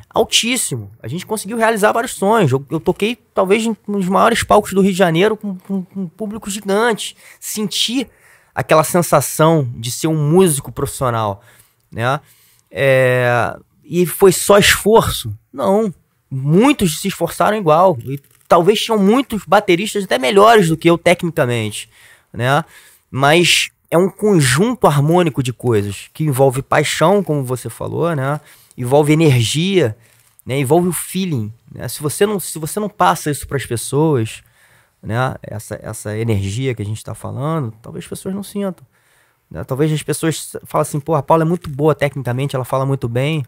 altíssimo. A gente conseguiu realizar vários sonhos. Eu toquei talvez nos maiores palcos do Rio de Janeiro com um público gigante. Senti aquela sensação de ser um músico profissional, né? E foi só esforço? Não. Muitos se esforçaram igual. E talvez tinham muitos bateristas até melhores do que eu tecnicamente, né? Mas é um conjunto harmônico de coisas que envolve paixão, como você falou, né? Envolve energia, né? Envolve o feeling, né? Se você não passa isso para as pessoas, né? Essa energia que a gente está falando, talvez as pessoas não sintam. Talvez as pessoas falem assim, pô, a Paula é muito boa tecnicamente, ela fala muito bem,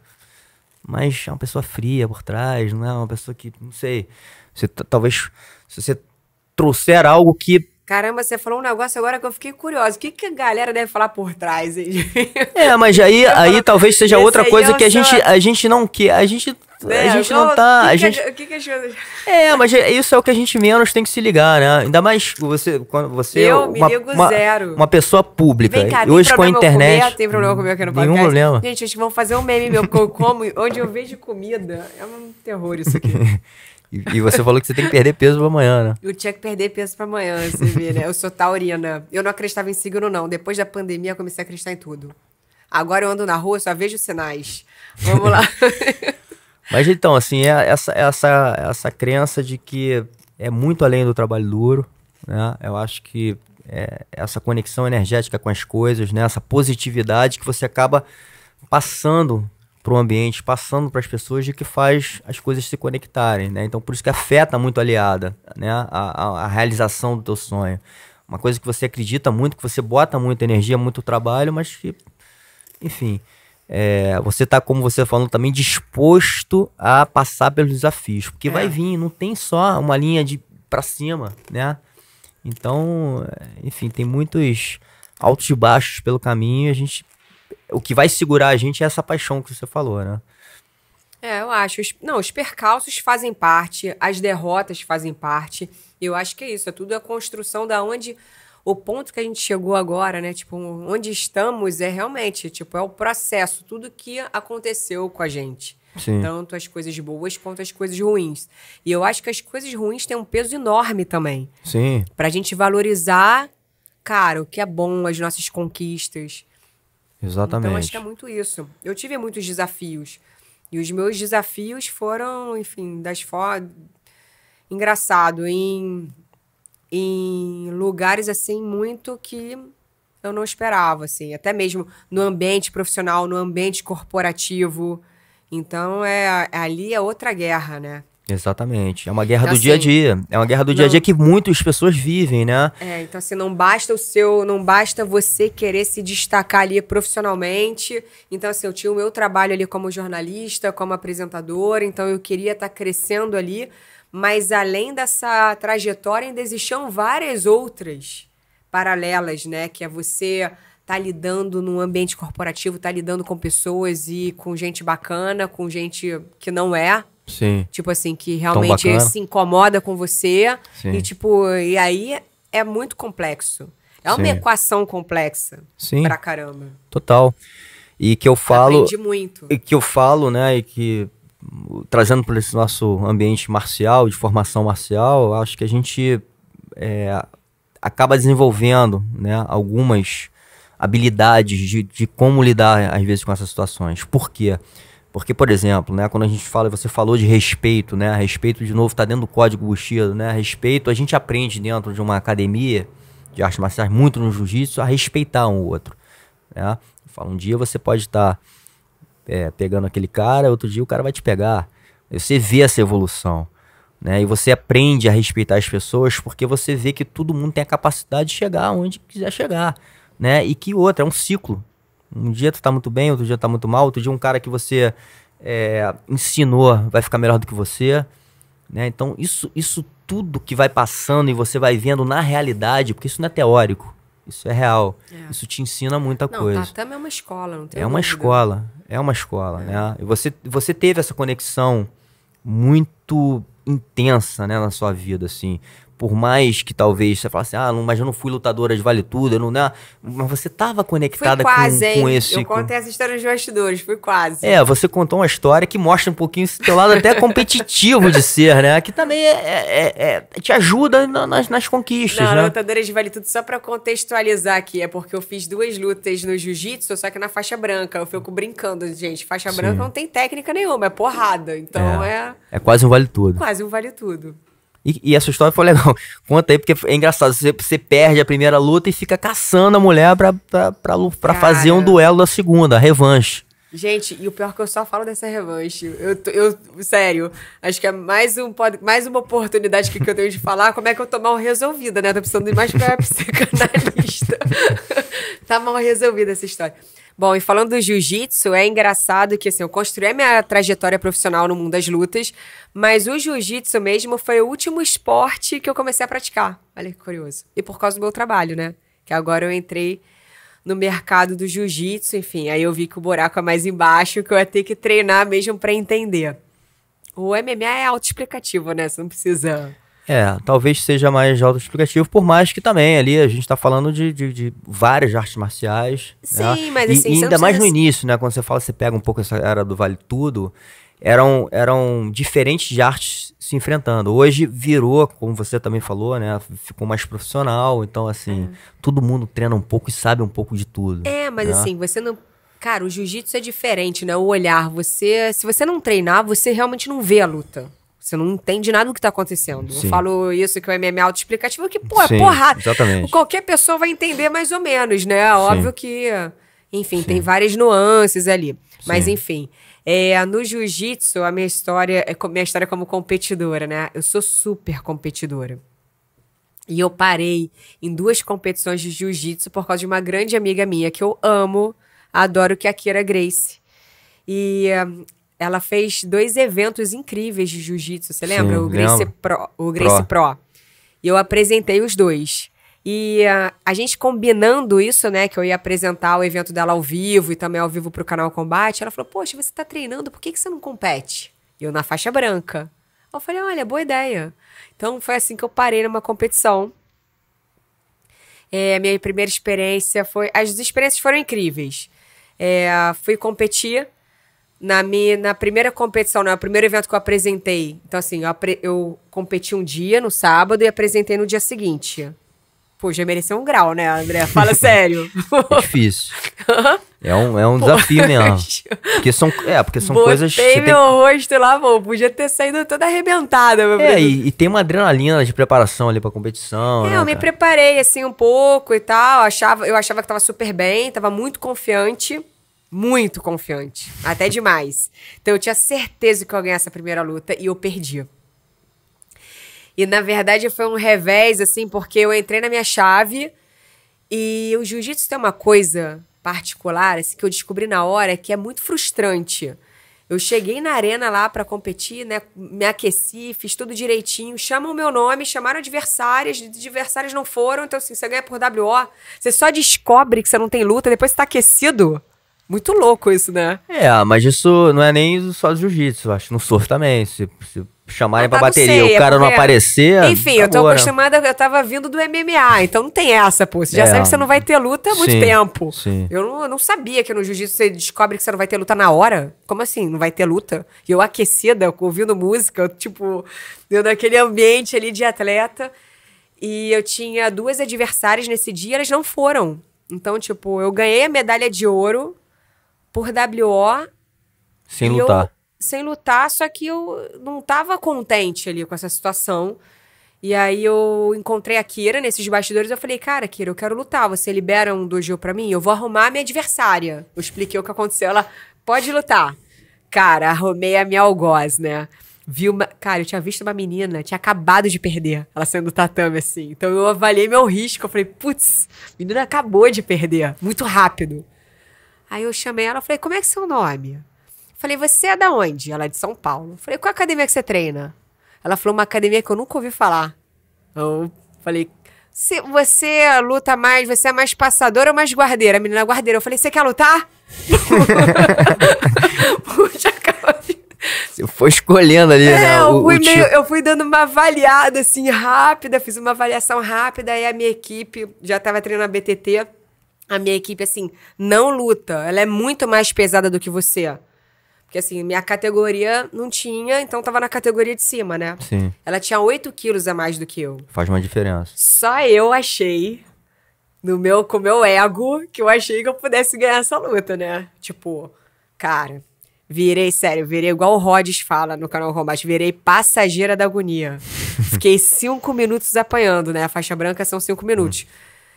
mas é uma pessoa fria por trás, não é uma pessoa que, não sei, talvez se você trouxer algo que... Caramba, você falou um negócio agora que eu fiquei curiosa. O que a galera deve falar por trás? Hein? Mas aí talvez seja outra coisa que a gente não quer, a gente não tá... mas isso é o que a gente menos tem que se ligar, né? Ainda mais quando você eu me ligo zero. Uma pessoa pública. Vem cá, hoje com a internet... Tem problema comer aqui no podcast? Nenhum problema. Gente, acho que vamos fazer um meme meu, porque eu como, onde eu vejo comida. É um terror isso aqui. E você falou que você tem que perder peso pra amanhã, né? Eu tinha que perder peso pra amanhã, você vê, né? Eu sou taurina. Eu não acreditava em signo, não. Depois da pandemia, eu comecei a acreditar em tudo. Agora eu ando na rua, só vejo sinais. Vamos lá. Mas então, assim, essa crença de que é muito além do trabalho duro, né? Eu acho que essa conexão energética com as coisas, né? Essa positividade que você acaba passando pro ambiente, passando para as pessoas, de que faz as coisas se conectarem, né? Então, por isso que a fé tá muito aliada, né? A realização do teu sonho. Uma coisa que você acredita muito, que você bota muita energia, muito trabalho, mas que, enfim, você tá, como você falou, também disposto a passar pelos desafios, porque vai vir, não tem só uma linha para cima, né? Então, enfim, tem muitos altos e baixos pelo caminho. O que vai segurar a gente é essa paixão que você falou, né? Eu acho. Os percalços fazem parte, as derrotas fazem parte. Eu acho que é isso, é tudo a construção da onde... O ponto que a gente chegou agora, né? Tipo, onde estamos é realmente, tipo, é o processo, tudo que aconteceu com a gente. Sim. Tanto as coisas boas quanto as coisas ruins. E eu acho que as coisas ruins têm um peso enorme também. Sim. Pra gente valorizar, cara, o que é bom, as nossas conquistas. Exatamente. Então, acho que é muito isso. Eu tive muitos desafios. E os meus desafios foram, enfim, engraçado, em lugares, assim, muito que eu não esperava, assim. Até mesmo no ambiente profissional, no ambiente corporativo. Então, ali é outra guerra, né? Exatamente. É uma guerra Então, do dia a dia. É uma guerra do dia a dia que muitas pessoas vivem, né? Então assim, não basta você querer se destacar ali profissionalmente. Então assim, eu tinha o meu trabalho ali como jornalista, como apresentadora, então eu queria estar crescendo ali, mas além dessa trajetória ainda existiam várias outras paralelas, né? Que é você tá lidando num ambiente corporativo, tá lidando com pessoas e com gente bacana, com gente que não é. Sim. Tipo assim, que realmente se incomoda com você. Sim. E tipo, e aí é muito complexo. É uma equação complexa. Sim. Pra caramba. Total. E que eu falo... Aprendi muito. E que eu falo, né, e que trazendo para esse nosso ambiente marcial, de formação marcial, eu acho que a gente acaba desenvolvendo, né, algumas habilidades de como lidar, às vezes, com essas situações. Por quê? Porque, por exemplo, né, quando a gente fala, você falou de respeito, né? Respeito, de novo, está dentro do código Bushido, né? Respeito, a gente aprende dentro de uma academia de artes marciais, muito no jiu-jitsu, a respeitar um outro, né? Um dia você pode estar pegando aquele cara, outro dia o cara vai te pegar. Você vê essa evolução, né? E você aprende a respeitar as pessoas porque você vê que todo mundo tem a capacidade de chegar onde quiser chegar, né? E que outra, é um ciclo. Um dia tu tá muito bem, outro dia tá muito mal, outro dia um cara que você ensinou vai ficar melhor do que você, né? Então isso tudo que vai passando e você vai vendo na realidade, porque isso não é teórico, isso é real. Isso te ensina muita coisa. Não, tatame é uma escola, não tem uma escola, né? E você teve essa conexão muito intensa, né, na sua vida, assim. Por mais que talvez você falasse, mas eu não fui lutadora de vale tudo, eu não, né? Mas você estava conectada com esse... Eu contei essa história nos bastidores, fui quase. Você contou uma história que mostra um pouquinho esse teu lado até competitivo de ser, né? Que também te ajuda nas conquistas, né? Lutadora de vale tudo, só pra contextualizar aqui, é porque eu fiz 2 lutas no jiu-jitsu, só que na faixa branca. Eu fico brincando, gente. Faixa branca não tem técnica nenhuma, é porrada. Então é quase um vale tudo. Quase um vale tudo. E essa história foi legal. Conta aí, porque é engraçado. Você perde a primeira luta e fica caçando a mulher pra fazer um duelo da segunda, a revanche. Gente, e o pior é que eu só falo dessa revanche. Sério, acho que é mais uma oportunidade que eu tenho de falar como é que eu tô mal resolvida, né? Tô precisando ir mais pra psicanalista. Tá mal resolvida essa história. Bom, e falando do jiu-jitsu, é engraçado que, assim, eu construí a minha trajetória profissional no mundo das lutas, mas o jiu-jitsu mesmo foi o último esporte que eu comecei a praticar. Olha que curioso. E por causa do meu trabalho, né? Que agora eu entrei no mercado do jiu-jitsu, enfim, aí eu vi que o buraco é mais embaixo, que eu ia ter que treinar mesmo pra entender. O MMA é autoexplicativo, né? Você não precisa... Talvez seja mais autoexplicativo, por mais que também ali a gente tá falando de várias artes marciais. Sim, né? mas assim... E ainda mais no início, né? Quando você fala, você pega um pouco essa era do Vale Tudo, eram diferentes de artes se enfrentando. Hoje virou, como você também falou, né? Ficou mais profissional, então assim, todo mundo treina um pouco e sabe um pouco de tudo. Mas assim, você não... Cara, o jiu-jitsu é diferente, né? O olhar, se você não treinar, você realmente não vê a luta. Você não entende nada do que tá acontecendo. Sim. Eu falo isso, que o MMA é autoexplicativo, que, é porrada. Exatamente. Qualquer pessoa vai entender mais ou menos, né? Óbvio que, enfim, tem várias nuances ali. Mas, enfim, No jiu-jitsu, a minha história é como competidora, né? Eu sou super competidora. E eu parei em 2 competições de jiu-jitsu por causa de uma grande amiga minha que eu amo, adoro, que é a Kira Gracie. E ela fez 2 eventos incríveis de jiu-jitsu, você lembra? O Gracie Pro. E eu apresentei os 2. E a gente combinando isso, né, que eu ia apresentar o evento dela ao vivo e também ao vivo pro canal Combate, ela falou, poxa, você tá treinando, por que você não compete? E eu na faixa branca. Eu falei, olha, boa ideia. Então foi assim que eu parei numa competição. A minha primeira experiência foi... As experiências foram incríveis. Fui competir na primeira competição, no primeiro evento que eu apresentei. Então assim, eu competi um dia, no sábado, e apresentei no dia seguinte. Pô, já mereceu um grau, né, André? Fala sério. É difícil. É um desafio mesmo. Porque são coisas... Botei meu rosto lá, pô. Podia ter saído toda arrebentada. E tem uma adrenalina de preparação ali pra competição, né, eu me preparei, assim, um pouco e tal. Eu achava que tava super bem, tava muito confiante. Muito confiante. Até demais. Então eu tinha certeza que eu ia ganhar essa primeira luta e eu perdi. E, na verdade, foi um revés, assim, porque eu entrei na minha chave e o jiu-jitsu tem uma coisa particular, assim, que eu descobri na hora, que é muito frustrante. Eu cheguei na arena lá pra competir, né, me aqueci, fiz tudo direitinho, chamam o meu nome, chamaram adversários não foram, então, assim, você ganha por WO, você só descobre que você não tem luta, depois você tá aquecido. Muito louco isso, né? Mas isso não é nem só do jiu-jitsu, acho, no surf também, se chamarem pra bateria, o cara não aparecer... Enfim, eu tô acostumada, eu tava vindo do MMA, então não tem essa, pô. Você já sabe que você não vai ter luta há muito tempo. Sim. Eu não sabia que no jiu-jitsu você descobre que você não vai ter luta na hora. Como assim, não vai ter luta? E eu aquecida, ouvindo música, tipo, eu naquele ambiente ali de atleta. E eu tinha 2 adversárias nesse dia, elas não foram. Então, tipo, eu ganhei a medalha de ouro por WO. Sem lutar. Sem lutar, só que eu não tava contente ali com essa situação. E aí eu encontrei a Kira nesses bastidores, eu falei, cara, Kira, eu quero lutar, você libera um dojo pra mim? Eu vou arrumar a minha adversária. Eu expliquei o que aconteceu, ela, pode lutar. Cara, arrumei a minha algoz, né? Cara, eu tinha visto uma menina, tinha acabado de perder, ela saindo do tatame, assim. Então eu avaliei meu risco, eu falei, putz, a menina acabou de perder, muito rápido. Aí eu chamei ela, falei, como é que é seu nome? Falei, você é da onde? Ela é de São Paulo. Falei, qual academia que você treina? Ela falou, uma academia que eu nunca ouvi falar. Eu falei, você luta mais, você é mais passadora ou mais guardeira? A menina é guardeira. Eu falei, você quer lutar? Puxa, você foi escolhendo ali, né? Eu fui dando uma avaliada, assim, rápida. Fiz uma avaliação rápida. Aí a minha equipe, já tava treinando a BTT. A minha equipe, assim, não luta. Ela é muito mais pesada do que você. Porque, assim, minha categoria não tinha, então tava na categoria de cima, né? Sim. Ela tinha 8 quilos a mais do que eu. Faz uma diferença. Só eu achei, com o meu ego, que eu achei que eu pudesse ganhar essa luta, né? Tipo, cara, virei igual o Rhodes fala no canal Combate, virei passageira da agonia. Fiquei 5 minutos apanhando, né? A faixa branca são 5 minutos.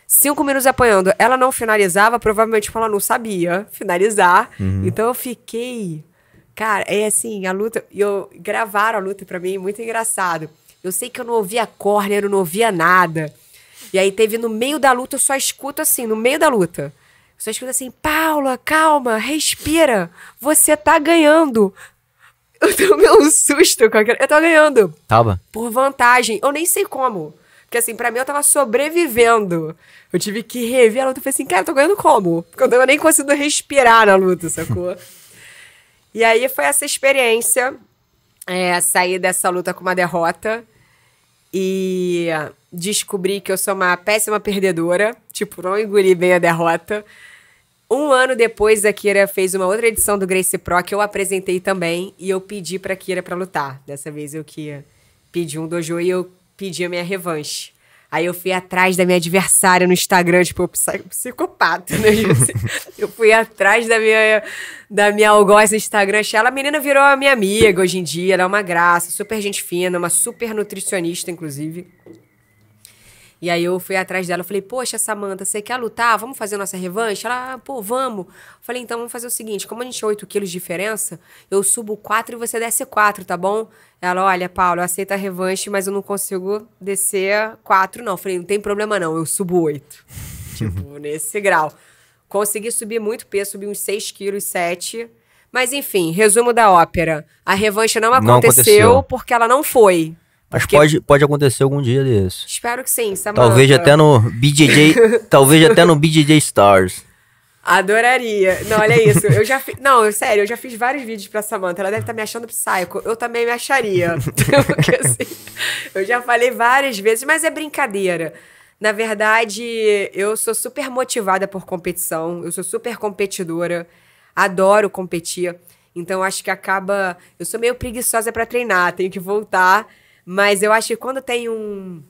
5 minutos apanhando. Ela não finalizava, provavelmente porque ela não sabia finalizar. Então eu fiquei... Cara, é assim, a luta... gravaram a luta pra mim, muito engraçado. Eu sei que eu não ouvia córnea, eu não ouvia nada. E aí teve no meio da luta, eu só escuto assim, no meio da luta. Eu só escuto assim, Paula, calma, respira. Você tá ganhando. Eu tomei um susto com aquilo. Eu tô ganhando. Tava? Por vantagem. Eu nem sei como. Porque assim, pra mim eu tava sobrevivendo. Eu tive que rever a luta. Eu falei assim, cara, eu tô ganhando como? Porque eu nem consigo respirar na luta, sacou? E aí foi essa experiência, sair dessa luta com uma derrota e descobri que eu sou uma péssima perdedora, tipo, não engoli bem a derrota. 1 ano depois, a Kira fez uma outra edição do Gracie Pro, que eu apresentei também, e eu pedi pra Kira pra lutar. Dessa vez eu que pedi um dojo e eu pedi a minha revanche. Aí eu fui atrás da minha adversária no Instagram, tipo, psicopata, né? Eu fui atrás da minha algoz no Instagram. A menina virou a minha amiga hoje em dia, ela é uma graça, super gente fina, uma super nutricionista, inclusive. E aí eu fui atrás dela, eu falei, poxa, Samantha, você quer lutar? Vamos fazer nossa revanche? Ela, pô, vamos. Eu falei, então vamos fazer o seguinte, como a gente é 8 quilos de diferença, eu subo 4 e você desce 4, tá bom? Ela, olha, Paula, eu aceito a revanche, mas eu não consigo descer 4, não. Eu falei, não tem problema não, eu subo 8. Tipo, nesse grau. Consegui subir muito peso, subi uns 6 quilos, 7. Mas enfim, resumo da ópera. A revanche não aconteceu porque ela não foi. Mas pode acontecer algum dia desse. Espero que sim, Samantha. Talvez até no BJJ Stars. Adoraria. Não, olha isso. Eu já fiz. Não, sério, eu já fiz vários vídeos pra Samantha. Ela deve estar me achando psycho. Eu também me acharia. Porque assim, eu já falei várias vezes, mas é brincadeira. Na verdade, eu sou super motivada por competição. Eu sou super competidora. Adoro competir. Então, acho que acaba. Eu sou meio preguiçosa pra treinar, tenho que voltar. Mas eu acho que quando tem um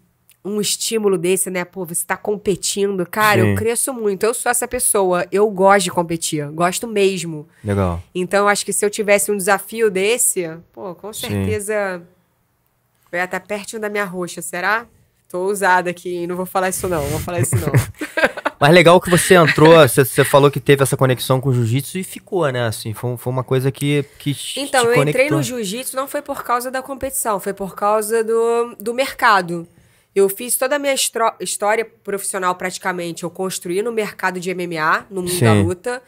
estímulo desse, né? Pô, você tá competindo, cara, Sim. eu cresço muito. Eu sou essa pessoa. Eu gosto de competir. Gosto mesmo. Legal. Então, eu acho que se eu tivesse um desafio desse, pô, com certeza eu ia estar pertinho da minha roxa, será? Tô ousada aqui, hein? Não vou falar isso não, Mas legal que você entrou, você falou que teve essa conexão com o jiu-jitsu e ficou, né? Assim, foi uma coisa que Então, te eu conectou. entrei no jiu-jitsu não foi por causa da competição, foi por causa do mercado. Eu fiz toda a minha história profissional praticamente, eu construí no mercado de MMA, no mundo da luta.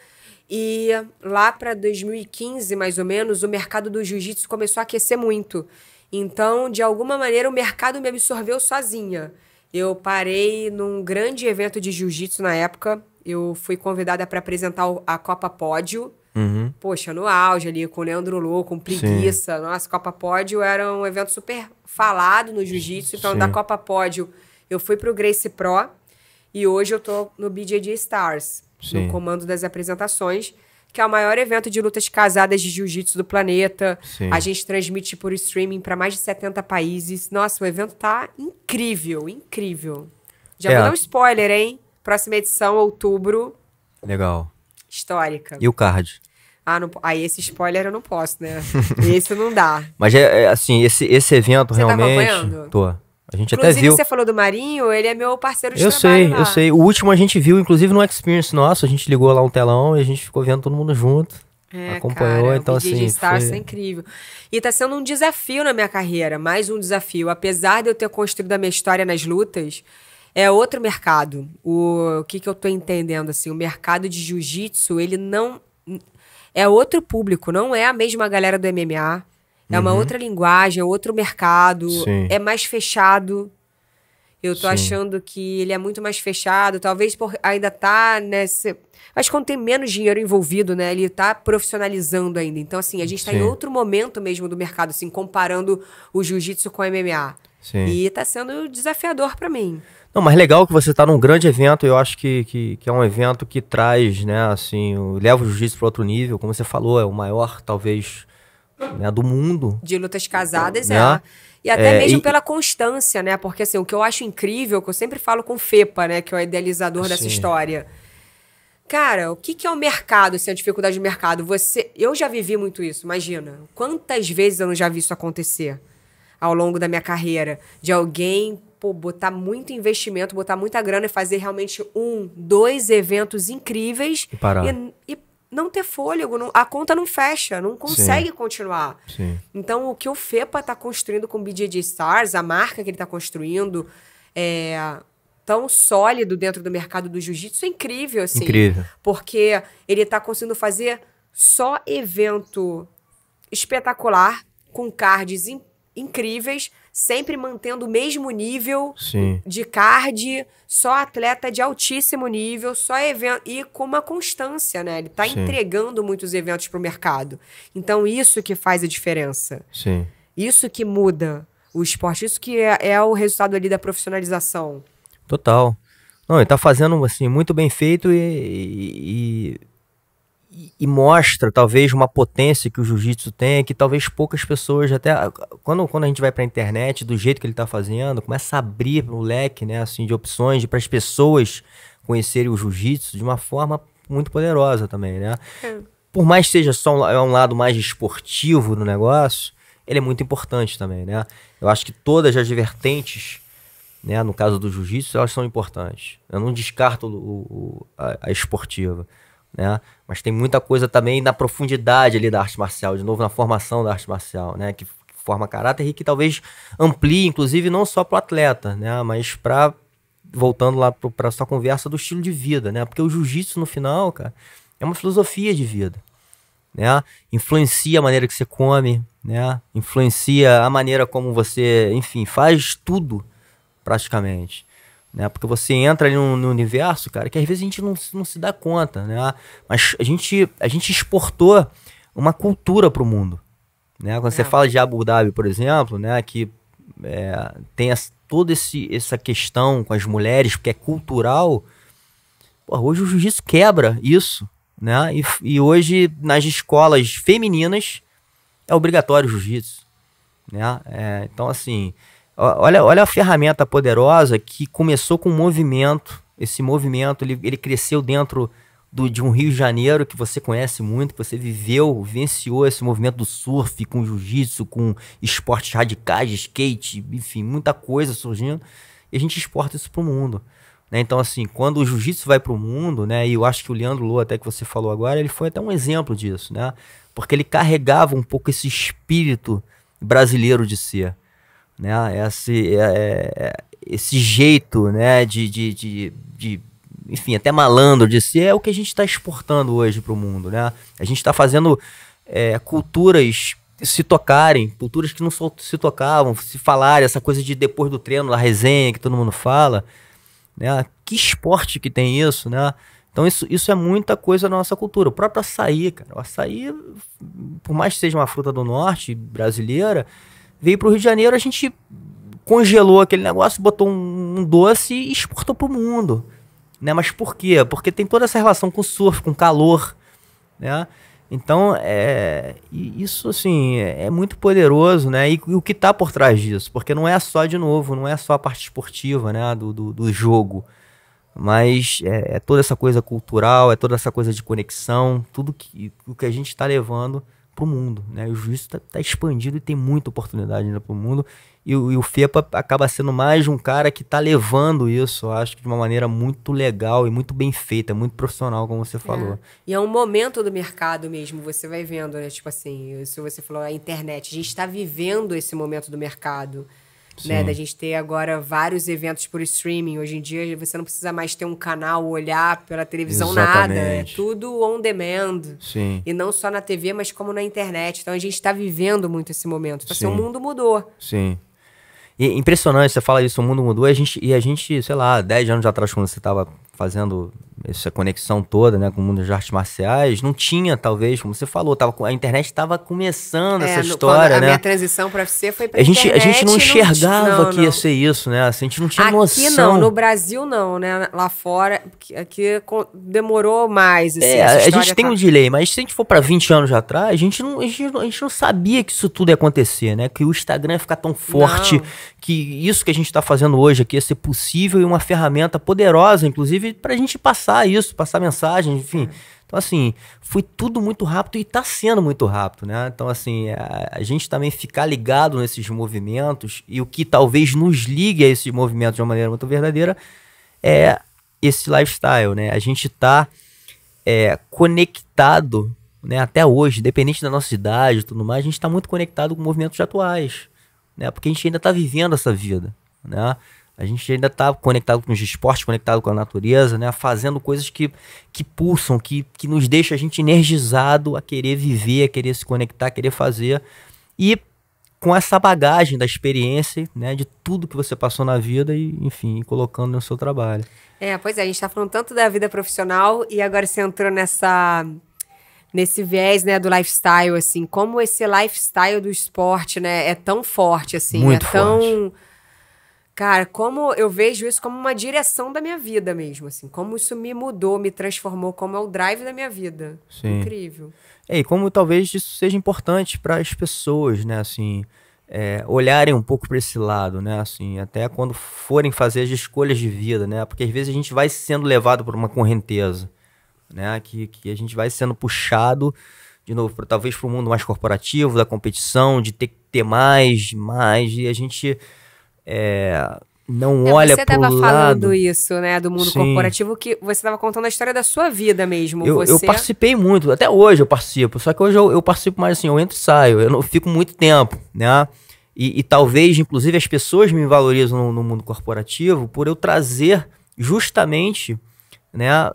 E lá para 2015, mais ou menos, o mercado do jiu-jitsu começou a aquecer muito. Então, de alguma maneira, o mercado me absorveu sozinha. Eu parei num grande evento de jiu-jitsu na época. Eu fui convidada para apresentar a Copa Pódio. Uhum. Poxa, no auge ali, com o Leandro Lô, com Preguiça. Sim. Nossa, Copa Pódio era um evento super falado no jiu-jitsu. Então, da Copa Pódio, eu fui pro Gracie Pro. E hoje eu tô no BJJ Stars, no comando das apresentações, que é o maior evento de lutas casadas de jiu-jitsu do planeta. Sim. A gente transmite por streaming para mais de 70 países. Nossa, o evento tá incrível, incrível. Já vou dar um spoiler, hein? Próxima edição, outubro. Legal. Histórica. E o card? Aí esse spoiler eu não posso, né? Esse não dá. Mas assim, esse evento você realmente... Tá acompanhando? Tô. A gente inclusive, até viu. Você falou do Marinho, ele é meu parceiro de trabalho lá. Eu sei. O último a gente viu, inclusive, no Experience nosso. A gente ligou lá um telão e a gente ficou vendo todo mundo junto. Acompanhou, cara, então o assim... BJJ Stars é incrível. E tá sendo um desafio na minha carreira, mais um desafio. Apesar de eu ter construído a minha história nas lutas, é outro mercado. O que eu tô entendendo, assim, o mercado de jiu-jitsu, ele não... É outro público, não é a mesma galera do MMA. É uma outra linguagem, é outro mercado, é mais fechado. Eu tô achando que ele é muito mais fechado, talvez por ainda tá nesse... Acho que quando tem menos dinheiro envolvido, né, ele tá profissionalizando ainda. Então, assim, a gente tá em outro momento mesmo do mercado, assim, comparando o jiu-jitsu com o MMA. E tá sendo desafiador pra mim. Não, mas legal que você tá num grande evento, eu acho que é um evento que traz, né, assim, leva o jiu-jitsu para outro nível, como você falou, é o maior, talvez... Né, do mundo. De lutas casadas, né? E até mesmo pela constância, né? Porque, assim, o que eu acho incrível, que eu sempre falo com o Fepa, né? Que é o idealizador dessa história. Cara, o que é o mercado, assim, a dificuldade do mercado? Eu já vivi muito isso, imagina. Quantas vezes eu não já vi isso acontecer ao longo da minha carreira? De alguém, botar muito investimento, botar muita grana e fazer realmente 1, 2 eventos incríveis. E parar. E não ter fôlego, a conta não fecha, não consegue continuar. Então, o que o Fepa tá construindo com o BJJ Stars, a marca que ele tá construindo, tão sólido dentro do mercado do jiu-jitsu, é incrível, assim. Incrível. Porque ele tá conseguindo fazer só evento espetacular, com cards incríveis, sempre mantendo o mesmo nível de card, só atleta de altíssimo nível, só evento, e com uma constância, né? Ele tá entregando muitos eventos pro mercado. Então, isso que faz a diferença. Isso que muda o esporte, isso que é o resultado ali da profissionalização. Total. Não, ele tá fazendo, assim, muito bem feito e mostra, talvez, uma potência que o jiu-jitsu tem, que talvez poucas pessoas, até quando a gente vai pra internet, do jeito que ele tá fazendo, começa a abrir o leque, né, assim, de opções para as pessoas conhecerem o jiu-jitsu de uma forma muito poderosa também, né? Por mais que seja só um lado mais esportivo do negócio, ele é muito importante também, né? Eu acho que todas as vertentes né? No caso do jiu-jitsu, elas são importantes. Eu não descarto a esportiva, né? Mas tem muita coisa também na profundidade ali da arte marcial, de novo na formação da arte marcial, né? Que forma caráter e que talvez amplie, inclusive, não só para o atleta, né? Mas para, voltando lá para a sua conversa, do estilo de vida, né? Porque o jiu-jitsu, no final, cara, é uma filosofia de vida, né? Influencia a maneira que você come, né? Influencia a maneira como você, enfim, faz tudo praticamente, né? Porque você entra ali no universo, cara, que às vezes a gente não se dá conta, né? Mas a gente exportou uma cultura para o mundo, né? Quando você fala de Abu Dhabi, por exemplo, né? Que tem toda essa questão com as mulheres, porque é cultural. Porra, hoje o jiu-jitsu quebra isso, né? E hoje nas escolas femininas é obrigatório o jiu-jitsu, né? Então assim, olha a ferramenta poderosa que começou com um movimento. Esse movimento ele cresceu dentro de um Rio de Janeiro que você conhece muito, que você vivenciou esse movimento do surf com jiu-jitsu, com esportes radicais, de skate, enfim, muita coisa surgindo, e a gente exporta isso para o mundo, né? Então assim, quando o jiu-jitsu vai para o mundo, né, e eu acho que o Leandro Lo, até que você falou agora, ele foi até um exemplo disso, né? Porque ele carregava um pouco esse espírito brasileiro de ser, né? Esse jeito, né, de enfim, até malandro de ser, é o que a gente está exportando hoje para o mundo, né? A gente está fazendo culturas se tocarem, culturas que não se tocavam, se falarem, essa coisa de depois do treino, a resenha que todo mundo fala, né? Que esporte que tem isso, né? Então isso é muita coisa da nossa cultura. O próprio açaí, cara. O açaí, por mais que seja uma fruta do norte, brasileira, veio para o Rio de Janeiro, a gente congelou aquele negócio, botou um doce e exportou para o mundo, né? Mas por quê? Porque tem toda essa relação com o surf, com o calor, né? Então, isso assim, é muito poderoso, né? E o que está por trás disso? Porque não é só, de novo, não é só a parte esportiva, né? Do jogo, mas é toda essa coisa cultural, é toda essa coisa de conexão, tudo o que a gente está levando para o mundo, né? O jiu-jitsu está expandido e tem muita oportunidade ainda para o mundo. E o FEPA acaba sendo mais um cara que está levando isso, eu acho que de uma maneira muito legal e muito bem feita, muito profissional, como você falou. E é um momento do mercado mesmo, você vai vendo, né? Tipo assim, se você falou a internet, a gente está vivendo esse momento do mercado, né? Da gente ter agora vários eventos por streaming. Hoje em dia você não precisa mais ter um canal, olhar pela televisão, Exatamente. nada. É tudo on demand. Sim. E não só na TV, mas como na internet. Então a gente está vivendo muito esse momento. Então assim, o Sim. mundo mudou. Sim. E impressionante, você fala isso, o mundo mudou, e a gente, sei lá, 10 anos atrás, quando você estava fazendo essa conexão toda, né, com o mundo de artes marciais, não tinha, talvez, como você falou, a internet estava começando essa história, a né? minha transição para UFC foi pra internet. A gente não não enxergava que ia ser isso, né? A gente não tinha noção. Aqui não, no Brasil não, né? Lá fora, aqui demorou mais. Assim, a gente tem um delay, mas se a gente for para 20 anos atrás, a gente não sabia que isso tudo ia acontecer, né? Que o Instagram ia ficar tão forte, que isso que a gente está fazendo hoje aqui ia ser possível e uma ferramenta poderosa, inclusive, para a gente passar isso, passar mensagem, enfim. Então, assim, foi tudo muito rápido e está sendo muito rápido, né? Então, assim, a gente também ficar ligado nesses movimentos e o que talvez nos ligue a esses movimentos de uma maneira muito verdadeira é esse lifestyle, né? A gente está conectado, né? Até hoje, independente da nossa idade e tudo mais, a gente está muito conectado com movimentos atuais, né? Porque a gente ainda está vivendo essa vida, né? A gente ainda está conectado com os esportes, conectado com a natureza, né? Fazendo coisas que pulsam, que nos deixam a gente energizado a querer viver, a querer se conectar, a querer fazer. E com essa bagagem da experiência, né? De tudo que você passou na vida e, enfim, colocando no seu trabalho. Pois é, a gente está falando tanto da vida profissional e agora você entrou nesse viés, né, do lifestyle, assim. Como esse lifestyle do esporte, né, é tão forte, assim. Muito forte. Cara, como eu vejo isso como uma direção da minha vida mesmo, assim. Como isso me mudou, me transformou, como é o drive da minha vida. Sim. Incrível. E como talvez isso seja importante para as pessoas, né, assim, olharem um pouco para esse lado, né, assim, até quando forem fazer as escolhas de vida, né, porque às vezes a gente vai sendo levado por uma correnteza, né, que a gente vai sendo puxado, de novo, talvez para o mundo mais corporativo, da competição, de ter que ter mais, e a gente... não olha pro lado. Você estava falando isso, né, do mundo Sim. corporativo, que você estava contando a história da sua vida mesmo. Eu participei muito, até hoje eu participo, só que hoje eu participo mais assim, eu entro e saio, eu não fico muito tempo, né? E talvez, inclusive, as pessoas me valorizam no mundo corporativo por eu trazer justamente, né,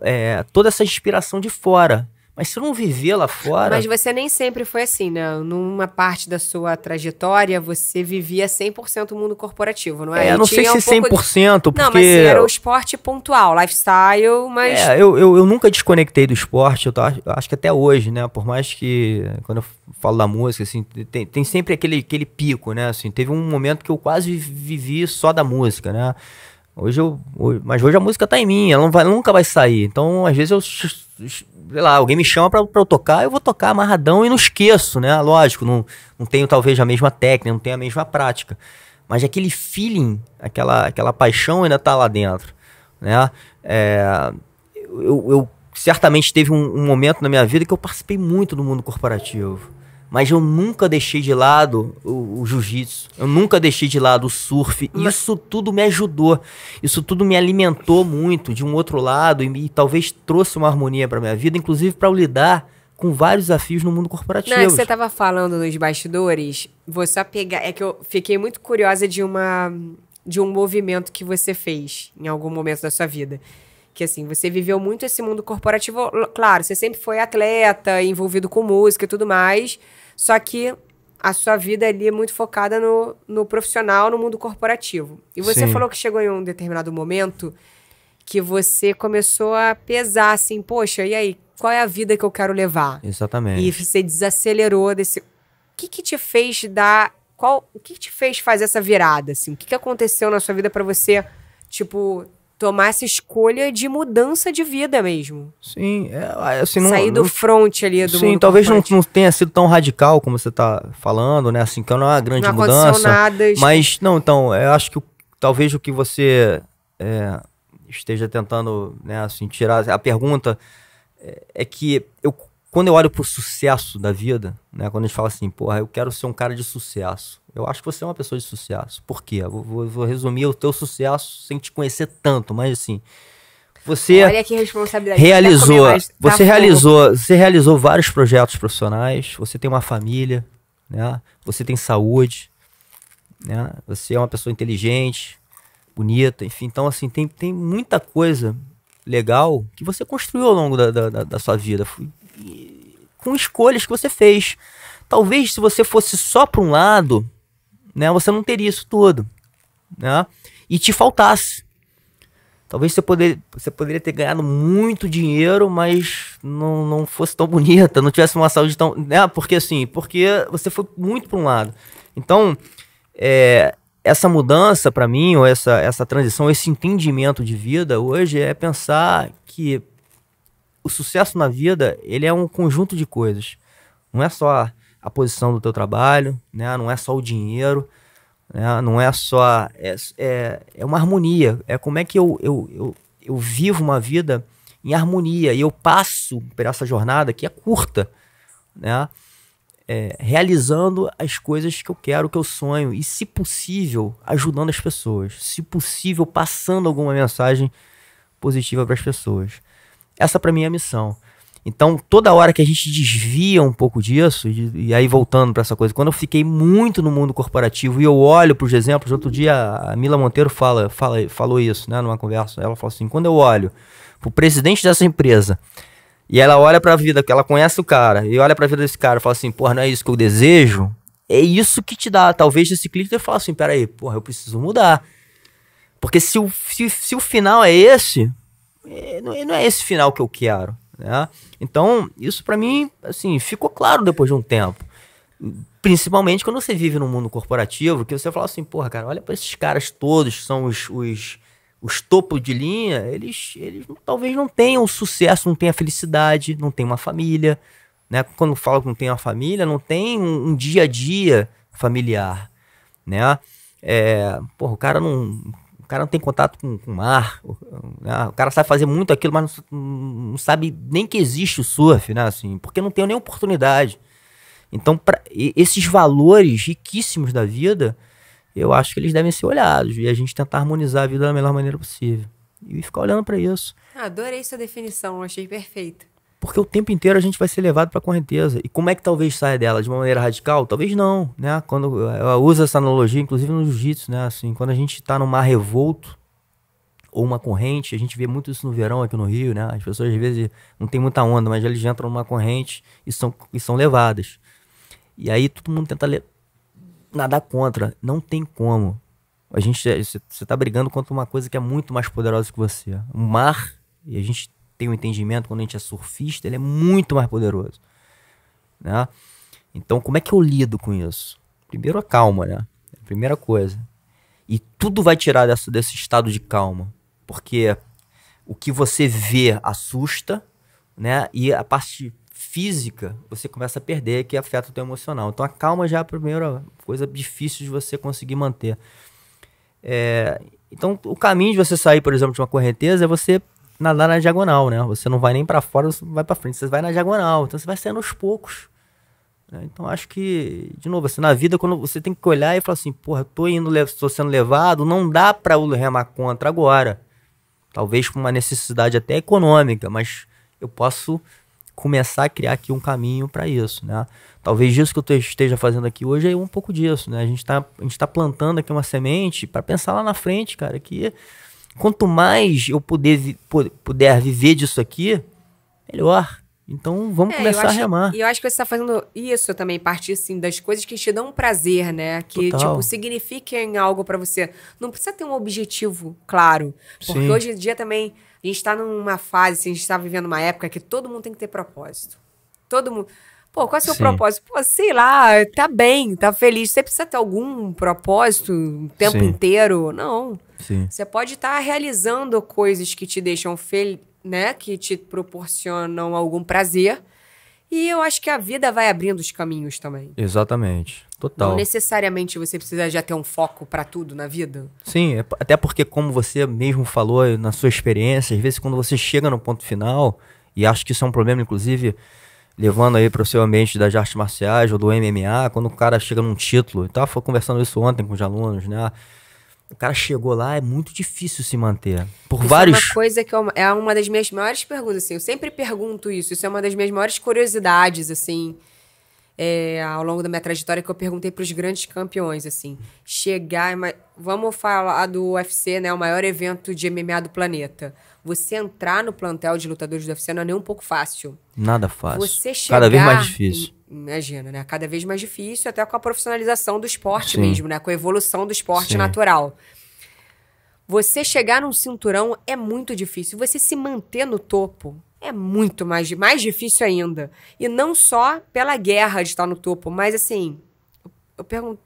toda essa inspiração de fora. Mas se eu não viver lá fora... Mas você nem sempre foi assim, né? Numa parte da sua trajetória, você vivia 100% o mundo corporativo, não é? Eu não sei se 100%, porque... Não, mas era o esporte pontual, lifestyle, mas... Eu nunca desconectei do esporte, acho que até hoje, né? Por mais que, quando eu falo da música, assim, tem sempre aquele pico, né? Assim, teve um momento que eu quase vivi só da música, né? Mas hoje a música tá em mim, ela nunca vai sair. Então, às vezes sei lá, alguém me chama pra eu tocar, eu vou tocar amarradão e não esqueço, né? Lógico, não tenho talvez a mesma técnica, não tenho a mesma prática. Mas aquele feeling, aquela paixão ainda tá lá dentro, né? Eu certamente teve um momento na minha vida que eu participei muito do mundo corporativo. Mas eu nunca deixei de lado o jiu-jitsu, eu nunca deixei de lado o surf. Isso tudo me ajudou, isso tudo me alimentou muito de um outro lado e talvez trouxe uma harmonia para minha vida, inclusive para eu lidar com vários desafios no mundo corporativo. Não, é que você estava falando nos bastidores, vou só pegar, é que eu fiquei muito curiosa de um movimento que você fez em algum momento da sua vida. Que assim, você viveu muito esse mundo corporativo, claro, você sempre foi atleta, envolvido com música e tudo mais, só que a sua vida ali é muito focada no profissional, no mundo corporativo. E você falou que chegou em um determinado momento que você começou a pesar assim, poxa, e aí, qual é a vida que eu quero levar? Exatamente. E você desacelerou desse... O que te fez o que te fez fazer essa virada, assim? O que aconteceu na sua vida pra você, tipo... tomar essa escolha de mudança de vida mesmo. Sim, assim, sair do front ali do mundo. Sim, talvez não tenha sido tão radical como você tá falando, né? Assim, que não é uma grande mudança. Mas, não, então, eu acho que talvez o que você esteja tentando, né, assim, tirar a pergunta é que quando eu olho pro sucesso da vida, né, quando a gente fala assim, porra, eu quero ser um cara de sucesso. Eu acho que você é uma pessoa de sucesso. Por quê? Vou resumir o teu sucesso sem te conhecer tanto, mas assim, você olha que responsabilidade. Você realizou vários projetos profissionais, você tem uma família, né? Você tem saúde, né? Você é uma pessoa inteligente, bonita, enfim, então assim, tem muita coisa legal que você construiu ao longo da sua vida, com escolhas que você fez. Talvez se você fosse só para um lado, né, você não teria isso tudo, né? E te faltasse. Talvez você poderia ter ganhado muito dinheiro, mas não fosse tão bonita, não tivesse uma saúde tão... né? Porque você foi muito para um lado. Então, essa mudança para mim, ou essa transição, esse entendimento de vida hoje é pensar que o sucesso na vida, ele é um conjunto de coisas. Não é só a posição do teu trabalho, né? Não é só o dinheiro, né? Não é só... É uma harmonia. É como é que eu vivo uma vida em harmonia e eu passo por essa jornada que é curta, né? Realizando as coisas que eu quero, que eu sonho e, se possível, ajudando as pessoas. Se possível, passando alguma mensagem positiva para as pessoas. Essa para mim é a missão. Então, toda hora que a gente desvia um pouco disso, e aí voltando para essa coisa, quando eu fiquei muito no mundo corporativo e eu olho para os exemplos, outro dia a Mila Monteiro falou isso, né, numa conversa, ela falou assim, quando eu olho para o presidente dessa empresa e ela olha para a vida, que ela conhece o cara, e olha para a vida desse cara e fala assim, porra, não é isso que eu desejo, é isso que te dá, talvez esse clique e fala assim, peraí, porra, eu preciso mudar. Porque se o final é esse, não é esse final que eu quero. Né? Então, isso pra mim, assim, ficou claro depois de um tempo. Principalmente quando você vive num mundo corporativo, que você fala assim, porra, cara, olha pra esses caras todos, que são os topos de linha, eles talvez não tenham sucesso, não tenham felicidade, não tenham uma família, né? Quando falo que não tem uma família, não tem um dia a dia familiar, né? Porra, o cara não tem contato com o mar, né? O cara sabe fazer muito aquilo, mas não sabe nem que existe o surf, né? Assim, porque não tem nem oportunidade. Então, esses valores riquíssimos da vida, eu acho que eles devem ser olhados e a gente tentar harmonizar a vida da melhor maneira possível. E ficar olhando para isso. Adorei sua definição, achei perfeita. Porque o tempo inteiro a gente vai ser levado para a correnteza. E como é que talvez saia dela? De uma maneira radical? Talvez não, né? Quando eu uso essa analogia, inclusive no jiu-jitsu, né? Assim, quando a gente está num mar revolto ou uma corrente, a gente vê muito isso no verão aqui no Rio, né? As pessoas às vezes não tem muita onda, mas eles entram numa corrente e são levadas. E aí todo mundo tenta nadar contra. Não tem como. Você está brigando contra uma coisa que é muito mais poderosa que você. O mar, e a gente tem um entendimento, quando a gente é surfista, ele é muito mais poderoso, né? Então, como é que eu lido com isso? Primeiro, a calma, né? A primeira coisa. E tudo vai tirar desse estado de calma. Porque o que você vê assusta, né? E a parte física, você começa a perder, que afeta o teu emocional. Então, a calma já é a primeira coisa difícil de você conseguir manter. Então, o caminho de você sair, por exemplo, de uma correnteza é você nadar na diagonal, né? Você não vai nem pra fora, você vai pra frente, você vai na diagonal. Então você vai saindo aos poucos, né? Então acho que, de novo, assim, na vida, quando você tem que olhar e falar assim, porra, tô sendo levado, não dá pra eu remar contra agora. Talvez com uma necessidade até econômica, mas eu posso começar a criar aqui um caminho pra isso, né? Talvez isso que eu esteja fazendo aqui hoje é um pouco disso, né? A gente tá plantando aqui uma semente pra pensar lá na frente, cara, que quanto mais eu puder viver disso aqui, melhor. Então vamos começar a remar. E eu acho que você está fazendo isso também, partir assim, das coisas que te dão prazer, né? Que, tipo, signifiquem algo pra você. Não precisa ter um objetivo claro. Porque Sim. hoje em dia também, a gente tá numa fase, assim, a gente tá vivendo uma época que todo mundo tem que ter propósito. Todo mundo... Pô, qual é o seu propósito? Pô, sei lá, tá bem, tá feliz. Você precisa ter algum propósito o tempo inteiro? Não. Sim. Você pode estar realizando coisas que te deixam feliz, né? Que te proporcionam algum prazer. E eu acho que a vida vai abrindo os caminhos também. Exatamente. Total. Não necessariamente você precisa já ter um foco pra tudo na vida. Sim, até porque, como você mesmo falou na sua experiência, às vezes quando você chega no ponto final, e acho que isso é um problema, inclusive, levando aí para o seu ambiente das artes marciais ou do MMA, quando o cara chega num título, eu tava conversando isso ontem com os alunos, né? O cara chegou lá, é muito difícil se manter. Por Isso vários... é uma coisa que é uma das minhas maiores perguntas, assim. Eu sempre pergunto isso. Isso é uma das minhas maiores curiosidades, assim, ao longo da minha trajetória, que eu perguntei para os grandes campeões, assim. Vamos falar do UFC, né? O maior evento de MMA do planeta. Você entrar no plantel de lutadores do UFC não é nem um pouco fácil. Nada fácil. Você chegar, cada vez mais difícil. Imagina, né? Cada vez mais difícil, até com a profissionalização do esporte Sim. mesmo, né? Com a evolução do esporte Sim. natural. Você chegar num cinturão é muito difícil. Você se manter no topo é muito mais difícil ainda. E não só pela guerra de estar no topo, mas assim, eu pergunto,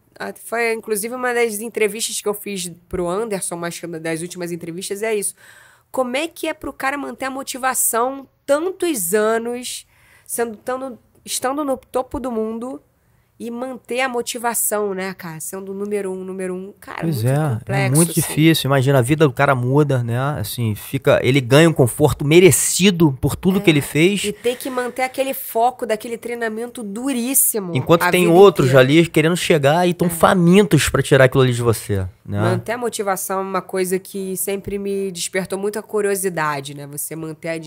foi inclusive uma das entrevistas que eu fiz pro Anderson, uma das últimas entrevistas, é isso. Como é que é pro cara manter a motivação tantos anos, estando no topo do mundo e manter a motivação, né, cara? Sendo o número um. Cara, Pois muito é complexo. muito assim. difícil. Imagina, a vida do cara muda, né? Assim, ele ganha um conforto merecido por tudo que ele fez. E ter que manter aquele foco daquele treinamento duríssimo. Enquanto a tem vida outros inteira. ali querendo chegar e estão famintos pra tirar aquilo ali de você, né? Manter a motivação é uma coisa que sempre me despertou muita curiosidade, né? Você manter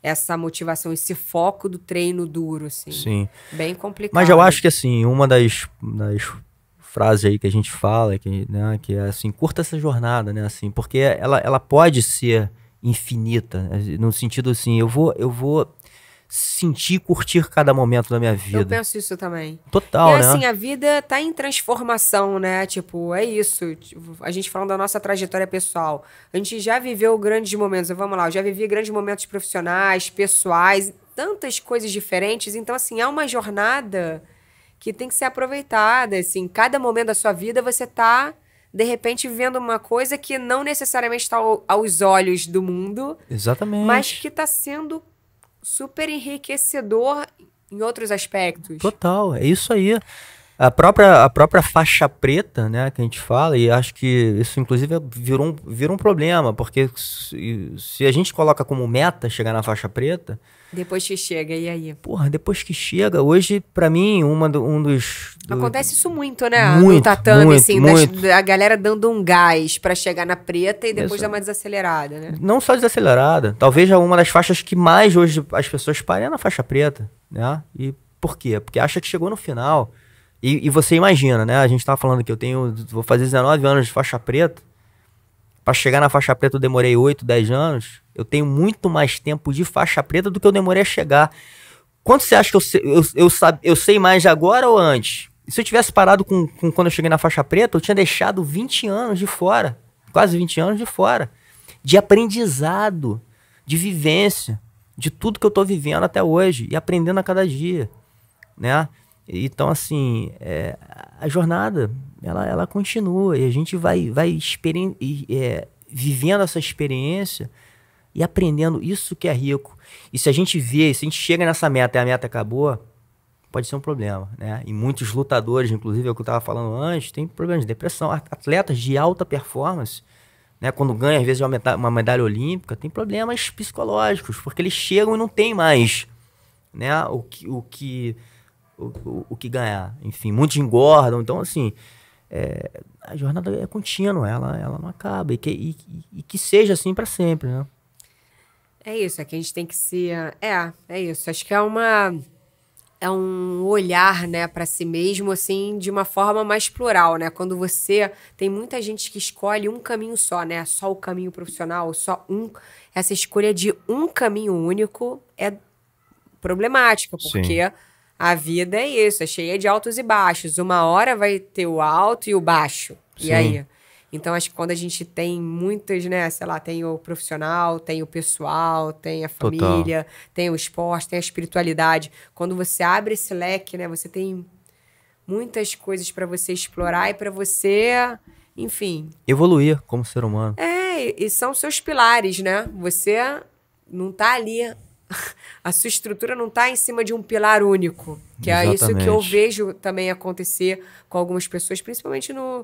essa motivação, esse foco do treino duro, assim. Sim. Bem complicado. Mas eu acho que, assim, uma das frases aí que a gente fala, né, que é assim, curta essa jornada, né? Assim, porque ela pode ser infinita, no sentido assim, eu vou sentir e curtir cada momento da minha vida. Eu penso isso também. Total, e né? assim, a vida tá em transformação, né? Tipo, é isso. Tipo, a gente falando da nossa trajetória pessoal. A gente já viveu grandes momentos. Vamos lá, eu já vivi grandes momentos profissionais, pessoais, tantas coisas diferentes. Então, assim, é uma jornada que tem que ser aproveitada. Assim, cada momento da sua vida você tá, de repente, vivendo uma coisa que não necessariamente está aos olhos do mundo. Exatamente. Mas que tá sendo super enriquecedor em outros aspectos. Total, é isso aí. A própria faixa preta, né, que a gente fala, e acho que isso inclusive virou um problema, porque se a gente coloca como meta chegar na faixa preta, Depois que chega, e aí? Porra, depois que chega, hoje, pra mim, Acontece isso muito, né? Muito, no tatame, muito, assim, muito. a galera dando um gás pra chegar na preta e depois Isso. dar uma desacelerada, né? Não só desacelerada, talvez uma das faixas que mais hoje as pessoas parem é na faixa preta, né? E por quê? Porque acha que chegou no final. E você imagina, né? A gente tava falando que vou fazer 19 anos de faixa preta. Pra chegar na faixa preta eu demorei 8, 10 anos. Eu tenho muito mais tempo de faixa preta do que eu demorei a chegar. Quanto você acha que eu sei mais agora ou antes? E se eu tivesse parado com quando eu cheguei na faixa preta, eu tinha deixado 20 anos de fora. Quase 20 anos de fora. De aprendizado, de vivência, de tudo que eu tô vivendo até hoje. E aprendendo a cada dia, né? Então, assim, a jornada, ela continua. E a gente vai vivendo essa experiência e aprendendo. Isso que é rico. E se a gente chega nessa meta e a meta acabou, pode ser um problema, né? E muios lutadores, inclusive, é o que eu estava falando antes, tem problemas de depressão. Atletas de alta performance, né? Quando ganham, às vezes, uma medalha olímpica, tem problemas psicológicos, porque eles chegam e não tem mais, né? O que ganhar. Enfim, muitos engordam. Então, assim, a jornada é contínua, ela não acaba. E que seja assim para sempre, né? É isso, é que a gente tem que se... É isso. Acho que é um olhar, né, para si mesmo, assim, de uma forma mais plural, né? Quando você... Tem muita gente que escolhe um caminho só, né? Só o caminho profissional, só um... Essa escolha de um caminho único é problemática, porque... Sim. A vida é isso, é cheia de altos e baixos. Uma hora vai ter o alto e o baixo. Sim. E aí? Então, acho que quando a gente tem muitas, né? Sei lá, tem o profissional, tem o pessoal, tem a família, tem o esporte, tem a espiritualidade. Quando você abre esse leque, né? Você tem muitas coisas para você explorar e para você, enfim... Evoluir como ser humano. E são seus pilares, né? Você não tá ali... A sua estrutura não está em cima de um pilar único. Que Exatamente. É isso que eu vejo também acontecer com algumas pessoas, principalmente no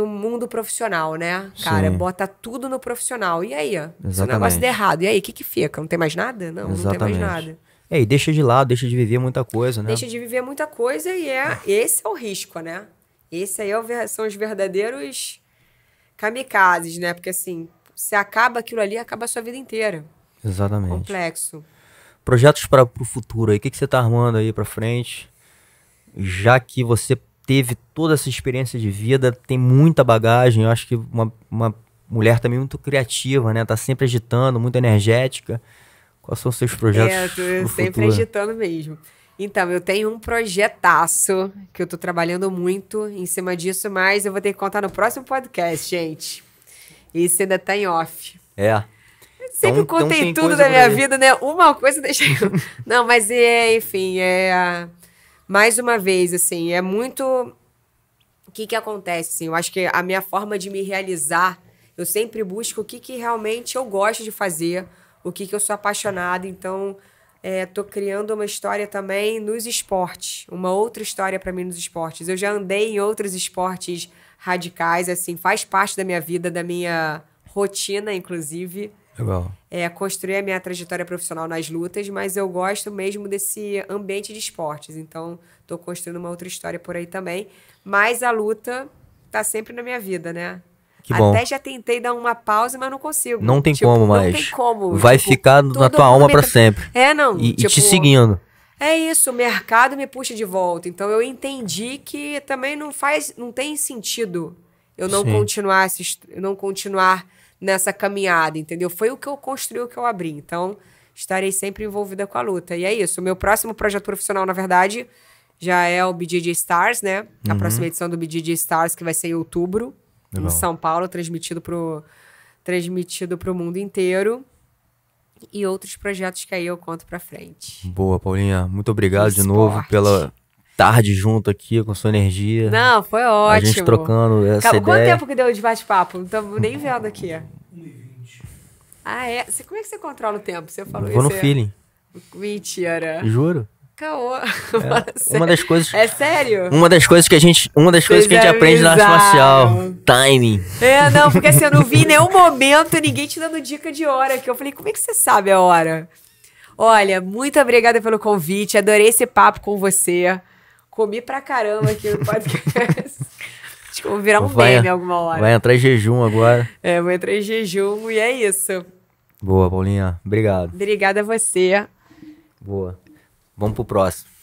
mundo profissional, né? Sim. Cara, bota tudo no profissional. E aí, ó? Se o negócio der errado, e aí, o que fica? Não tem mais nada? Não, Exatamente. Não tem mais nada. E deixa de lado, deixa de viver muita coisa, né? Deixa de viver muita coisa e esse é o risco, né? Esse aí são os verdadeiros kamikazes, né? Porque assim, se acaba aquilo ali, acaba a sua vida inteira. Exatamente. Complexo. Projetos para o futuro aí, o que você tá armando aí para frente? Já que você teve toda essa experiência de vida, tem muita bagagem, eu acho que uma mulher também muito criativa, né? Tá sempre agitando, muito energética. Quais são os seus projetos pro sempre futuro? Agitando mesmo. Então, eu tenho um projetaço que eu tô trabalhando muito em cima disso, mas eu vou ter que contar no próximo podcast, gente. Isso ainda tá em off. Sempre contei tudo da minha vida, né? Uma coisa deixei... Não, mas enfim, mais uma vez, assim, é muito... O que acontece, assim? Eu acho que a minha forma de me realizar, eu sempre busco o que realmente eu gosto de fazer, o que eu sou apaixonada. Então, tô criando uma história também nos esportes, uma outra história para mim nos esportes. Eu já andei em outros esportes radicais, assim, faz parte da minha vida, da minha rotina, inclusive... Legal. Construir a minha trajetória profissional nas lutas, mas eu gosto mesmo desse ambiente de esportes. Então, tô construindo uma outra história por aí também. Mas a luta tá sempre na minha vida, né? Que bom. Até já tentei dar uma pausa, mas não consigo. Não tem como mais. Não tem como. Vai ficar na tua alma pra sempre. Não. E te seguindo. É isso, o mercado me puxa de volta. Então, eu entendi que também não tem sentido eu não continuar nessa caminhada, entendeu? Foi o que eu construí, o que eu abri. Então, estarei sempre envolvida com a luta. E é isso. O meu próximo projeto profissional, na verdade, já é o BJJ Stars, né? A próxima edição do BJJ Stars, que vai ser em outubro, Legal. Em São Paulo, transmitido pro mundo inteiro. E outros projetos que aí eu conto pra frente. Boa, Paulinha. Muito obrigado de novo pela tarde junto aqui com sua energia. Não, foi ótimo. A gente trocando essa ideia. Quanto tempo que deu de bate-papo? Não estamos nem vendo aqui. 1h20. É? Como é que você controla o tempo? Você falou isso? Vou no feeling. Mentira. Juro. Caô. Uma das coisas... É sério? Uma das coisas que a gente aprende na arte marcial. Timing. Não, porque assim, eu não vi em nenhum momento ninguém te dando dica de hora. Que eu falei, como é que você sabe a hora? Olha, muito obrigada pelo convite. Adorei esse papo com você. Comi pra caramba aqui no podcast. Acho que eu vou virar um meme alguma hora. Vai entrar em jejum agora. Vou entrar em jejum e é isso. Boa, Paulinha. Obrigado. Obrigada a você. Boa. Vamos pro próximo.